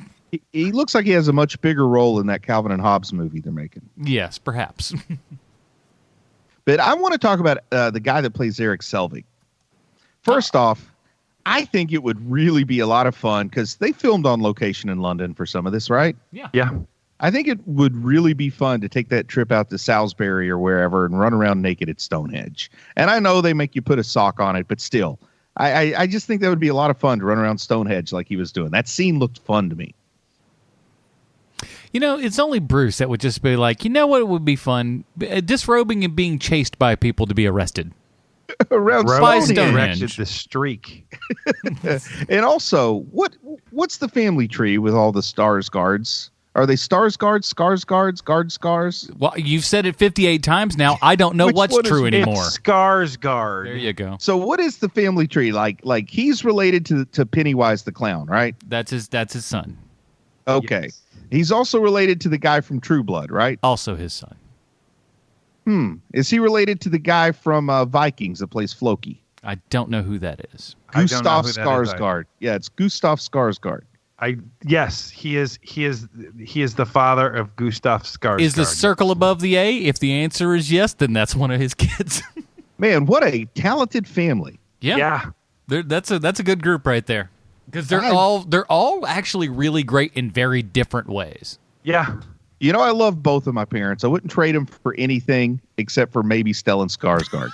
S3: He looks like he has a much bigger role in that Calvin and Hobbes movie they're making.
S1: Yes, perhaps.
S3: But I want to talk about the guy that plays Eric Selvig. First off, I think it would really be a lot of fun because they filmed on location in London for some of this, right?
S2: Yeah.
S3: I think it would really be fun to take that trip out to Salisbury or wherever and run around naked at Stonehenge. And I know they make you put a sock on it, but still, I just think that would be a lot of fun to run around Stonehenge like he was doing. That scene looked fun to me.
S1: It's only Bruce that would just be like, what would be fun? Disrobing and being chased by people to be arrested.
S3: Around
S2: Stonehenge.
S1: Stonehenge.
S2: The streak.
S3: And also, what's the family tree with all the stars guards? Are they stars guards, scars guards, guard scars?
S1: Well, you've said it 58 times now. I don't know what's true anymore.
S2: It's Skarsgård.
S1: There you go.
S3: So what is the family tree? Like he's related to Pennywise the Clown, right?
S1: That's his son.
S3: Okay.
S2: Yes.
S3: He's also related to the guy from True Blood, right?
S1: Also his son.
S3: Is he related to the guy from Vikings that plays Floki?
S1: I don't know who that is.
S3: Gustav Skarsgård. Yeah, it's Gustav Skarsgård.
S2: Yes, he is the father of Gustav Skarsgård.
S1: Is the circle above the A? If the answer is yes, then that's one of his kids.
S3: Man, what a talented family.
S2: Yeah.
S1: That's a good group right there. Because they're all actually really great in very different ways.
S2: Yeah.
S3: I love both of my parents. I wouldn't trade them for anything except for maybe Stellan Skarsgård.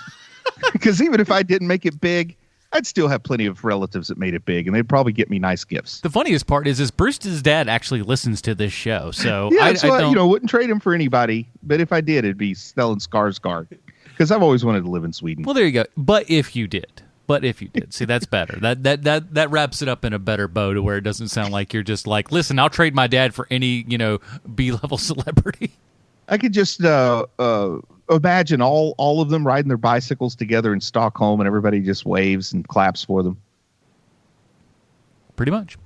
S3: Because even if I didn't make it big, I'd still have plenty of relatives that made it big, and they'd probably get me nice gifts.
S1: The funniest part is Bruce's dad actually listens to this show, so
S3: yeah, I wouldn't trade him for anybody. But if I did, it'd be Stellan Skarsgård, because I've always wanted to live in Sweden.
S1: Well, there you go. But if you did, see, that's better. That wraps it up in a better bow to where it doesn't sound like you're just like, listen, I'll trade my dad for any B-level celebrity.
S3: I could just imagine all of them riding their bicycles together in Stockholm, and everybody just waves and claps for them.
S1: Pretty much.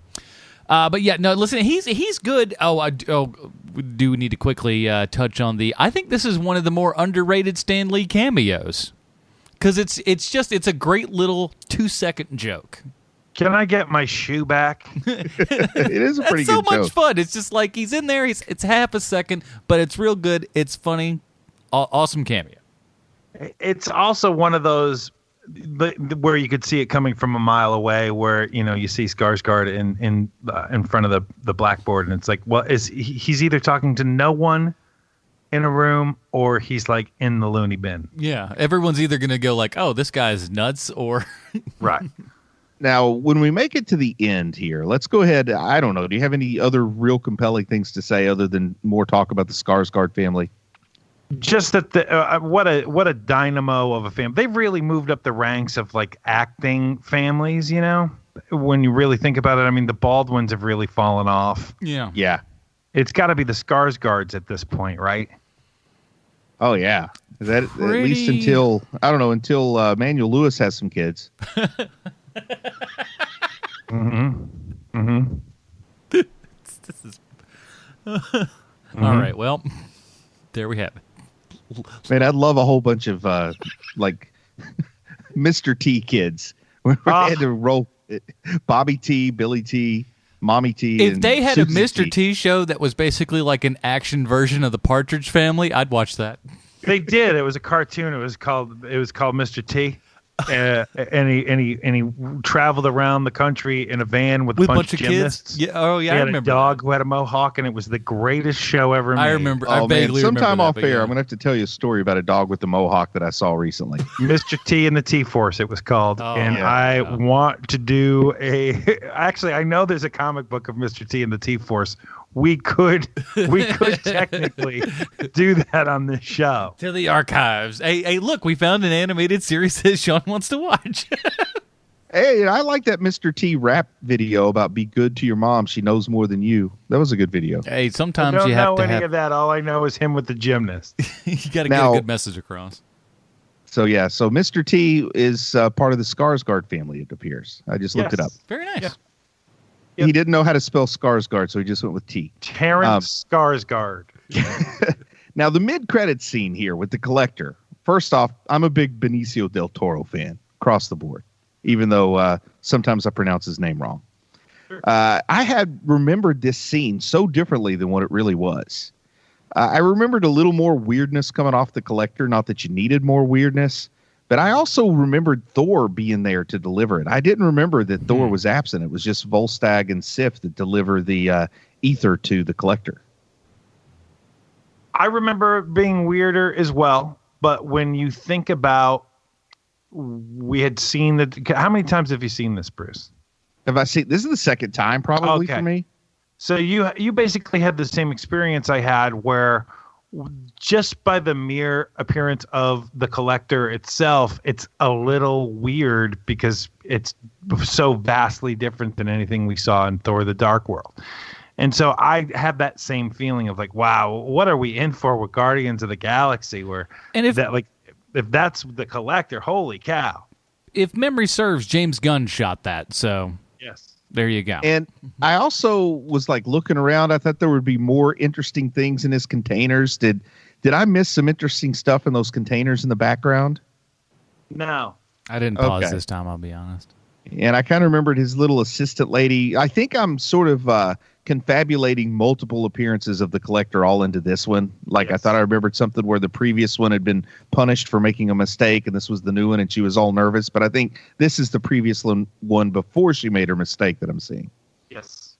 S1: But yeah, no. Listen, he's good. We do need to quickly touch on I think this is one of the more underrated Stan Lee cameos because it's a great little 2-second joke.
S2: Can I get my shoe back?
S3: It is a pretty good joke.
S1: So much fun. It's just like he's in there. It's half a second, but it's real good. It's funny. Awesome cameo.
S2: It's also one of those where you could see it coming from a mile away, where you see Skarsgård in front of the blackboard, and it's like, well, he's either talking to no one in a room or he's like in the loony bin.
S1: Yeah, everyone's either gonna go like, oh, this guy's nuts, or
S2: right.
S3: Now, when we make it to the end here, let's go ahead. I don't know. Do you have any other real compelling things to say other than more talk about the Skarsgård family?
S2: Just that what a dynamo of a family. They've really moved up the ranks of like acting families, when you really think about it. I mean, the Baldwins have really fallen off.
S3: Yeah.
S2: It's got to be the Skarsgårds at this point, right?
S3: Oh, yeah. At least until Manuel Lewis has some kids.
S1: This is all right. Well, there we have it.
S3: Man, I'd love a whole bunch of like Mr. T kids. We had to roll Bobby T, Billy T, Mommy T.
S1: If they had
S3: Susan
S1: a Mr. T show that was basically like an action version of the Partridge Family, I'd watch that.
S2: They did. It was a cartoon. It was called Mr. T. And he traveled around the country in a van with a bunch of gymnasts.
S1: Kids. Yeah. Oh yeah.
S2: He had
S1: I remember
S2: a dog who had a mohawk, and it was the greatest show ever made.
S1: I remember.
S3: Oh,
S1: I vaguely
S3: man. Sometime
S1: remember
S3: off
S1: that,
S3: air, I'm gonna have to tell you a story about a dog with the mohawk that I saw recently.
S2: Mr. T and the T Force, it was called. I want to do actually, I know there's a comic book of Mr. T and the T Force. We could technically do that on this show.
S1: To the archives. Hey, look, we found an animated series that Sean wants to watch.
S3: Hey, I like that Mr. T rap video about be good to your mom. She knows more than you. That was a good video.
S1: Hey, sometimes
S2: I
S1: you have to
S2: don't know any of that. All I know is him with the gymnast.
S1: You got to get a good message across.
S3: So Mr. T is part of the Skarsgård family, it appears. I just looked it up.
S1: Very nice.
S2: Yeah.
S3: Yep. He didn't know how to spell Skarsgård, so he just went with T.
S2: Terrence Skarsgård.
S3: Now, the mid-credits scene here with the collector. First off, I'm a big Benicio del Toro fan, across the board, even though sometimes I pronounce his name wrong. Sure. I had remembered this scene so differently than what it really was. I remembered a little more weirdness coming off the collector, not that you needed more weirdness. But I also remembered Thor being there to deliver it. I didn't remember that Thor was absent. It was just Volstagg and Sif that deliver the ether to the collector.
S2: I remember it being weirder as well. But when you think about, we had seen that. How many times have you seen this, Bruce?
S3: Have I seen? This is the second time probably for me.
S2: So you basically had the same experience I had, where just by the mere appearance of the collector itself, it's a little weird because it's so vastly different than anything we saw in Thor the Dark World. And so I have that same feeling of like, wow, what are we in for with Guardians of the Galaxy? If that's the collector, holy cow.
S1: If memory serves, James Gunn shot that. So
S2: yes.
S1: There you go.
S3: And I also was like looking around. I thought there would be more interesting things in his containers. Did I miss some interesting stuff in those containers in the background?
S2: No.
S1: I didn't pause this time, I'll be honest.
S3: And I kind of remembered his little assistant lady. I think I'm sort of confabulating multiple appearances of the collector all into this one. Like I thought I remembered something where the previous one had been punished for making a mistake, and this was the new one, and she was all nervous. But I think this is the previous one before she made her mistake that I'm seeing.
S2: Yes.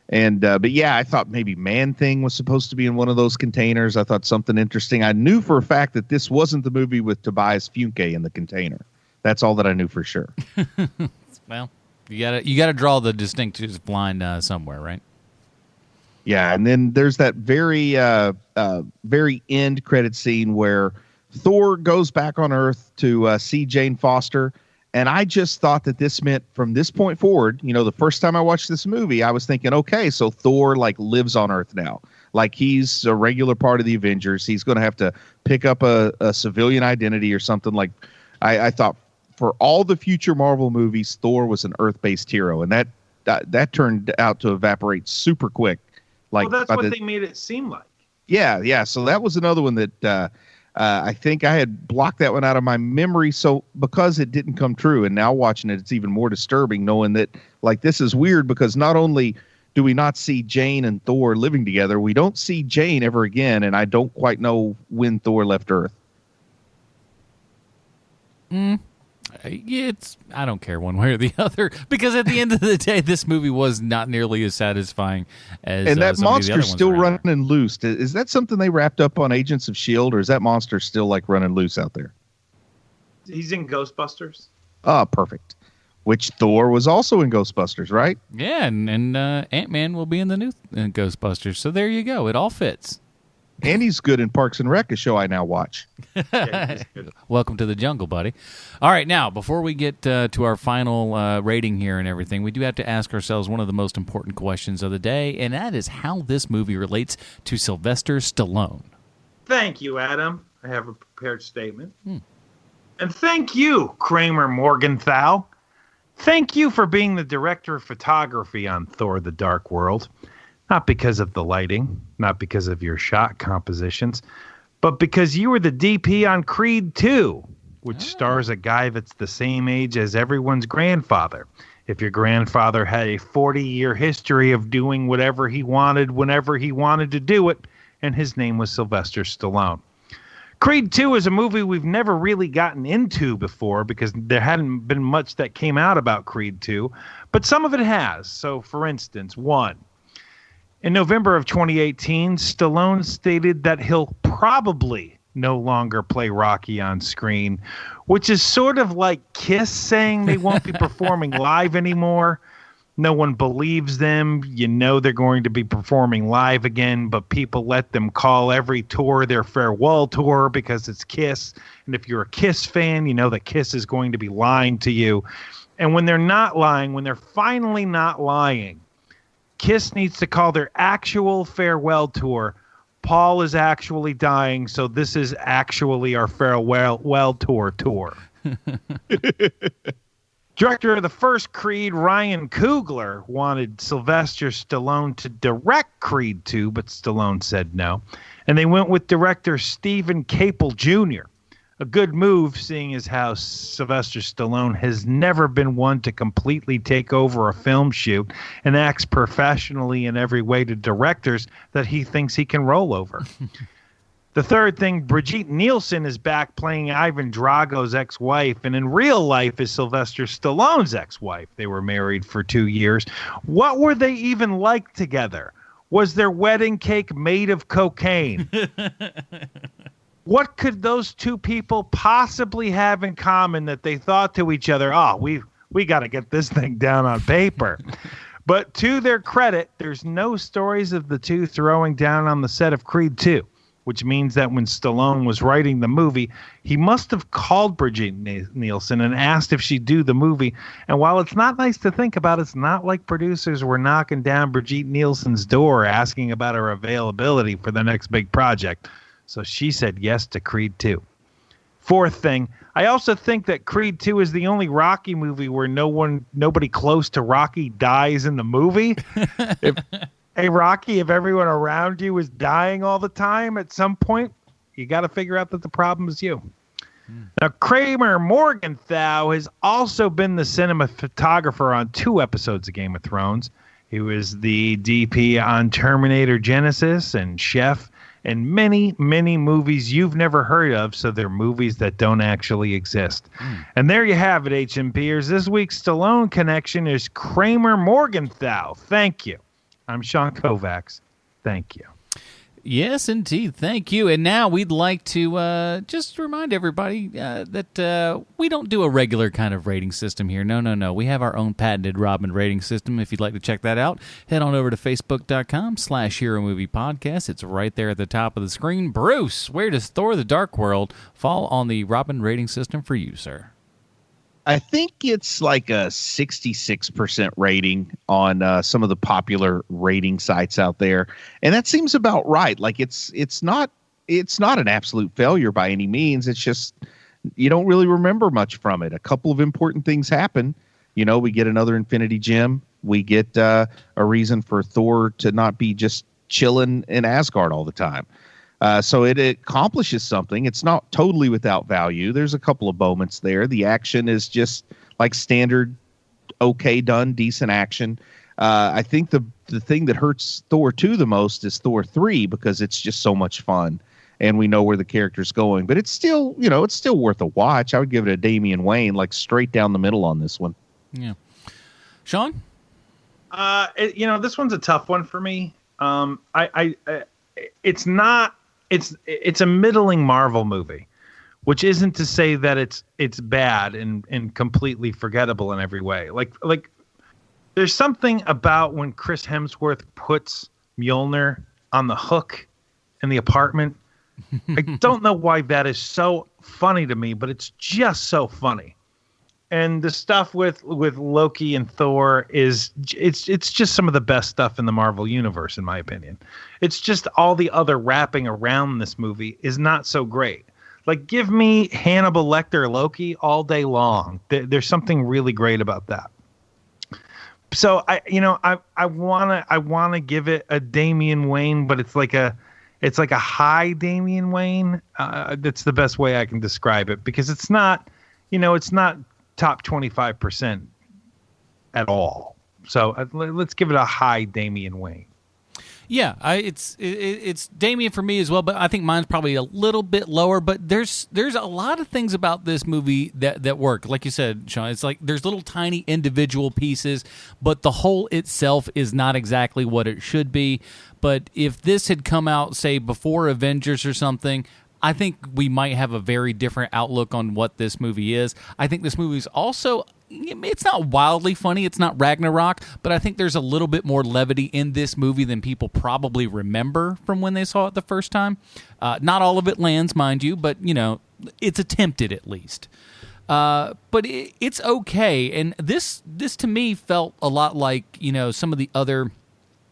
S3: And but yeah, I thought maybe Man-Thing was supposed to be in one of those containers. I thought something interesting. I knew for a fact that this wasn't the movie with Tobias Funke in the container. That's all that I knew for sure.
S1: Well, you gotta draw the distinct line somewhere, right?
S3: Yeah, and then there's that very end credit scene where Thor goes back on Earth to see Jane Foster, and I just thought that this meant from this point forward, the first time I watched this movie, I was thinking, okay, so Thor like lives on Earth now. like he's a regular part of the Avengers. He's going to have to pick up a civilian identity or something. Like I thought for all the future Marvel movies, Thor was an Earth-based hero, and that turned out to evaporate super quick. Like,
S2: well, that's what they made it seem like.
S3: Yeah. So that was another one that I think I had blocked that one out of my memory. So because it didn't come true, and now watching it, it's even more disturbing knowing that, like, this is weird because not only do we not see Jane and Thor living together, we don't see Jane ever again, and I don't quite know when Thor left Earth.
S1: I don't care one way or the other, because at the end of the day, this movie was not nearly as satisfying as.
S3: And that monster's still
S1: around.
S3: running loose. Is that something they wrapped up on Agents of S.H.I.E.L.D., or is that monster still like running loose out there?
S2: He's in Ghostbusters.
S3: Oh, perfect. Which Thor was also in Ghostbusters, right?
S1: Yeah, and Ant-Man will be in the new Ghostbusters. So there you go. It all fits.
S3: And he's good in Parks and Rec, a show I now watch.
S2: Yeah,
S1: Welcome to the jungle, buddy. All right, now, before we get to our final rating here and everything, we do have to ask ourselves one of the most important questions of the day, and that is how this movie relates to Sylvester Stallone.
S2: Thank you, Adam. I have a prepared statement. And thank you, Kramer Morgenthau. Thank you for being the director of photography on Thor the Dark World. Not because of the lighting, not because of your shot compositions, but because you were the DP on Creed 2, which stars a guy that's the same age as everyone's grandfather. If your grandfather had a 40-year history of doing whatever he wanted whenever he wanted to do it, and his name was Sylvester Stallone. Creed 2 is a movie we've never really gotten into before because there hadn't been much that came out about Creed 2, but some of it has. So, for instance, 1. In November of 2018, Stallone stated that he'll probably no longer play Rocky on screen, which is sort of like Kiss saying they won't be performing live anymore. No one believes them. You know they're going to be performing live again, but people let them call every tour their farewell tour because it's Kiss. And if you're a Kiss fan, you know that Kiss is going to be lying to you. And when they're not lying, when they're finally not lying, Kiss needs to call their actual farewell tour. Paul is actually dying, so this is actually our farewell tour. Director of the first Creed, Ryan Coogler, wanted Sylvester Stallone to direct Creed 2, but Stallone said no. And they went with director Stephen Capel Jr., a good move, seeing as how Sylvester Stallone has never been one to completely take over a film shoot and acts professionally in every way to directors that he thinks he can roll over. The third thing, Brigitte Nielsen is back playing Ivan Drago's ex-wife, and in real life is Sylvester Stallone's ex-wife. They were married for 2 years. What were they even like together? Was their wedding cake made of cocaine? What could those two people possibly have in common that they thought to each other, oh, we got to get this thing down on paper? But to their credit, there's no stories of the two throwing down on the set of Creed 2, which means that when Stallone was writing the movie, he must have called Brigitte Nielsen and asked if she'd do the movie. And while it's not nice to think about, it's not like producers were knocking down Brigitte Nielsen's door asking about her availability for the next big project. So she said yes to Creed 2. Fourth thing, I also think that Creed 2 is the only Rocky movie where nobody close to Rocky dies in the movie. Hey, Rocky, if everyone around you is dying all the time, at some point, you got to figure out that the problem is you. Now, Kramer Morgenthau has also been the cinematographer on 2 episodes of Game of Thrones. He was the DP on Terminator Genesis and Chef, and many, many movies you've never heard of, so they're movies that don't actually exist. And there you have it, HMPers. This week's Stallone connection is Kramer Morgenthau. Thank you. I'm Sean Koufax. Thank you.
S1: Yes, indeed. Thank you. And now we'd like to just remind everybody that we don't do a regular kind of rating system here. No. We have our own patented Robin rating system. If you'd like to check that out, head on over to Facebook.com/Hero Movie Podcast. It's right there at the top of the screen. Bruce, where does Thor the Dark World fall on the Robin rating system for you, sir?
S3: I think it's like a 66% rating on some of the popular rating sites out there, and that seems about right. Like it's not an absolute failure by any means. It's just you don't really remember much from it. A couple of important things happen. We get another Infinity Gem. We get a reason for Thor to not be just chilling in Asgard all the time. So it accomplishes something. It's not totally without value. There's a couple of moments there. The action is just like standard, okay done, decent action. I think the thing that hurts Thor 2 the most is Thor 3 because it's just so much fun and we know where the character's going. But it's still, it's still worth a watch. I would give it a Damian Wayne, like straight down the middle on this one.
S1: Yeah. Sean?
S2: This one's a tough one for me. It's a middling Marvel movie, which isn't to say that it's bad and completely forgettable in every way. Like there's something about when Chris Hemsworth puts Mjolnir on the hook in the apartment. I don't know why that is so funny to me, but it's just so funny. And the stuff with Loki and Thor it's just some of the best stuff in the Marvel universe, in my opinion. It's just all the other wrapping around this movie is not so great. Like, give me Hannibal Lecter Loki all day long. There's something really great about that. So I wanna give it a Damian Wayne, but it's like a high Damian Wayne. That's the best way I can describe it because it's not top 25% at all. So let's give it a high Damian Wayne.
S1: Yeah, it's Damian for me as well, but I think mine's probably a little bit lower. But there's a lot of things about this movie that work. Like you said, Sean, it's like there's little tiny individual pieces, but the whole itself is not exactly what it should be. But if this had come out, say, before Avengers or something, I think we might have a very different outlook on what this movie is. I think this movie is also, it's not wildly funny. It's not Ragnarok, but I think there's a little bit more levity in this movie than people probably remember from when they saw it the first time. Not all of it lands, mind you, but, it's attempted at least. But it's okay. And this to me felt a lot like, some of the other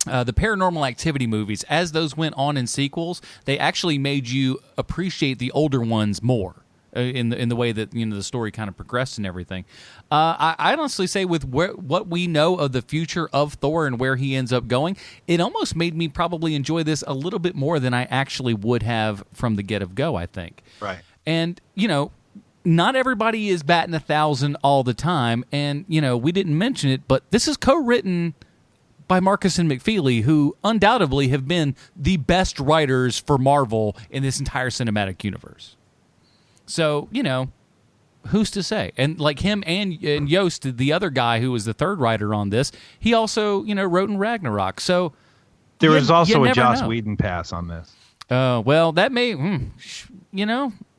S1: the Paranormal Activity movies. As those went on in sequels, they actually made you appreciate the older ones more in the way that the story kind of progressed and everything. I honestly say with what we know of the future of Thor and where he ends up going, it almost made me probably enjoy this a little bit more than I actually would have from the get-of-go, I think.
S2: Right.
S1: And, not everybody is batting 1,000 all the time, and, we didn't mention it, but this is co-written by Marcus and McFeely, who undoubtedly have been the best writers for Marvel in this entire cinematic universe. So, who's to say? And like him and Yost, the other guy who was the third writer on this, he also, wrote in Ragnarok. So
S2: there was also a Joss Whedon pass on this.
S1: Well, that may,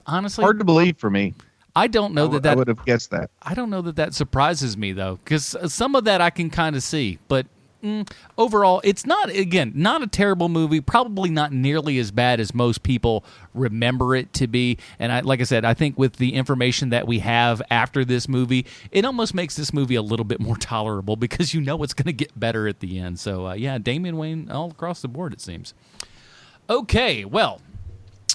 S1: honestly,
S3: hard to believe for me.
S1: I don't know that
S3: I would have guessed that.
S1: I don't know that surprises me though, because some of that I can kind of see, but. Overall, it's not a terrible movie, probably not nearly as bad as most people remember it to be. And like I said, I think with the information that we have after this movie, it almost makes this movie a little bit more tolerable because it's going to get better at the end. So, Damian Wayne all across the board, it seems. Okay, well,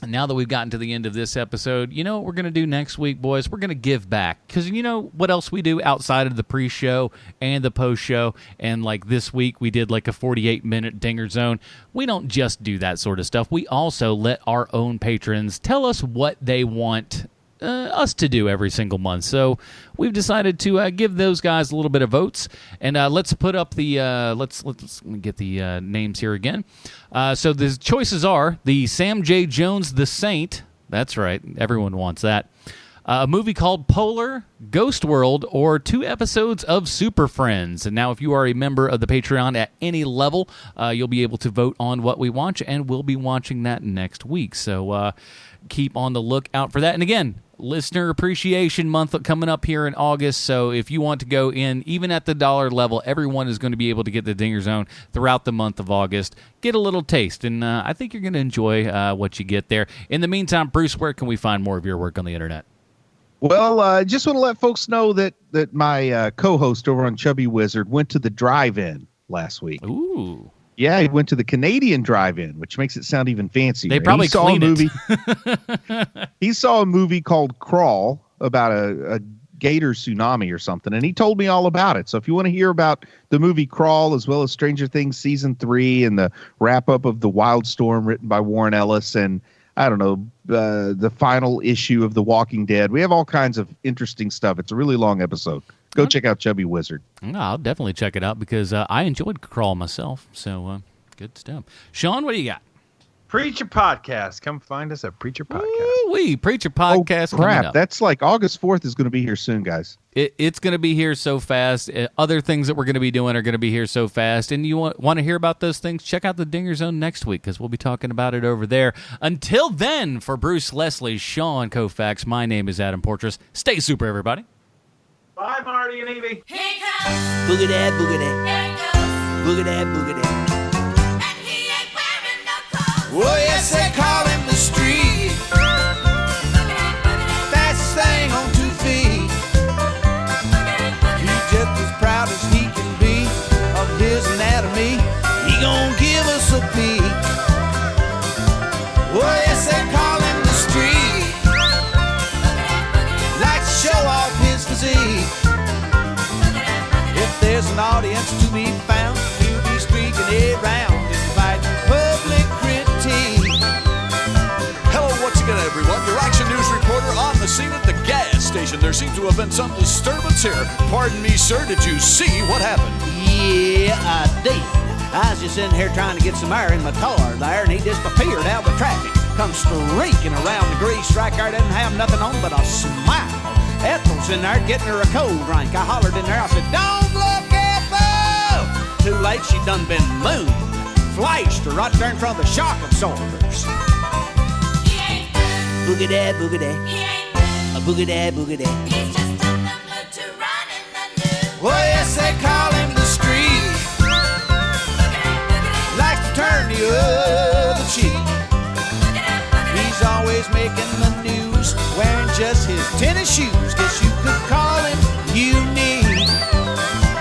S1: now that we've gotten to the end of this episode, you know what we're going to do next week, boys? We're going to give back. Because you know what else we do outside of the pre-show and the post-show? And like this week, we did like a 48-minute Dinger Zone. We don't just do that sort of stuff. We also let our own patrons tell us what they want us to do every single month. So we've decided to give those guys a little bit of votes, and let's put up the let's get the names here again. So the choices are the Sam J. Jones The Saint. That's right, everyone wants that. A movie called Polar, Ghost World, or 2 episodes of Super Friends. And now if you are a member of the Patreon at any level, you'll be able to vote on what we watch, and we'll be watching that next week. So keep on the lookout for that. And again, Listener Appreciation Month coming up here in August, so if you want to go in, even at the dollar level, everyone is going to be able to get the Dinger Zone throughout the month of August. Get a little taste, and I think you're going to enjoy what you get there. In the meantime, Bruce, where can we find more of your work on the internet?
S3: Well, I just want to let folks know that my co-host over on Chubby Wizard went to the drive-in last week.
S1: Ooh.
S3: Yeah, he went to the Canadian drive-in, which makes it sound even fancier.
S1: They probably cleaned
S3: it. He saw a movie called Crawl about a gator tsunami or something, and he told me all about it. So if you want to hear about the movie Crawl, as well as Stranger Things Season 3 and the wrap-up of The Wildstorm written by Warren Ellis and I don't know, the final issue of The Walking Dead. We have all kinds of interesting stuff. It's a really long episode. Go check out Chubby Wizard.
S1: I'll definitely check it out because I enjoyed Crawl myself. So good stuff. Sean, what do you got?
S2: Preacher Podcast. Come find us at Preacher Podcast.
S1: Ooh-wee, Preacher Podcast.
S3: Oh, crap. That's like August 4th is going to be here soon, guys.
S1: It's going to be here so fast. Other things that we're going to be doing are going to be here so fast. And you want to hear about those things? Check out the Dinger Zone next week because we'll be talking about it over there. Until then, for Bruce Leslie, Sean Koufax, my name is Adam Portrais. Stay super, everybody.
S2: Bye, Marty and Evie.
S4: Here he comes. Boogie that, boogie that. Here he goes. Boogie that, boogie that. Well, yes, they call him the street. Fastest thing on 2 feet. He's just as proud as he can be of his anatomy. He gon' give us a peek. Well, yes, they call him the street. Likes to show off his physique. If there's an audience to be found, he'll be streaking it round, inviting public critique.
S5: Hello once again, everyone. Your Action News reporter on the scene at the gas station. There seems to have been some disturbance here. Pardon me, sir, did you see what happened?
S4: Yeah, I did. I was just in here trying to get some air in my car there, and he disappeared out of the traffic. Come streaking around the grease striker, didn't have nothing on but a smile. Ethel's in there getting her a cold drink. I hollered in there, I said, "Don't look, Ethel!" Too late, she done been mooned. Flashed her right there in front of the shock absorbers. Boogie that, boogie that. A boogie that, boogie that. He's just on the mood to run in the news. Well, yes, they call him the street. Likes to turn the other cheek. He's always making the news, wearing just his tennis shoes. Guess you could call him unique.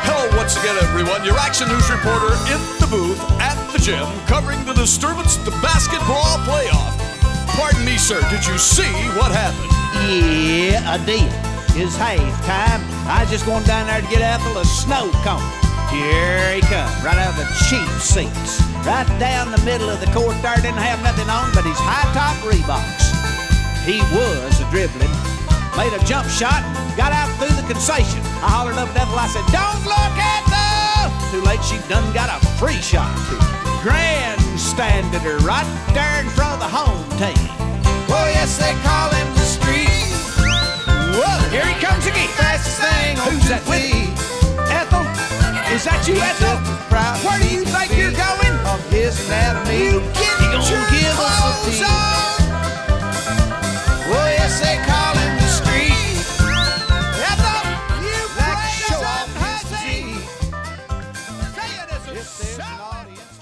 S5: Hello once again, everyone. Your Action News reporter in the booth at the gym, covering the disturbance at the basketball playoff. Pardon me, sir, did you see what happened?
S4: Yeah, I did. It's halftime. I was just going down there to get Ethel a snow cone. Here he comes, right out of the cheap seats. Right down the middle of the court there, didn't have nothing on but his high-top Reeboks. He was dribbling, made a jump shot, got out through the concession. I hollered up at Ethel, I said, "Don't look, Ethel!" Too late, she done got a free shot. Grandstanded her right there in front of the home team. Well, yes, they call him the street. Whoa, here he comes again. Fastest thing on who's that with you? Ethel? Is that you, Ethel? Where do you think you're going? Of his anatomy. He gonna give us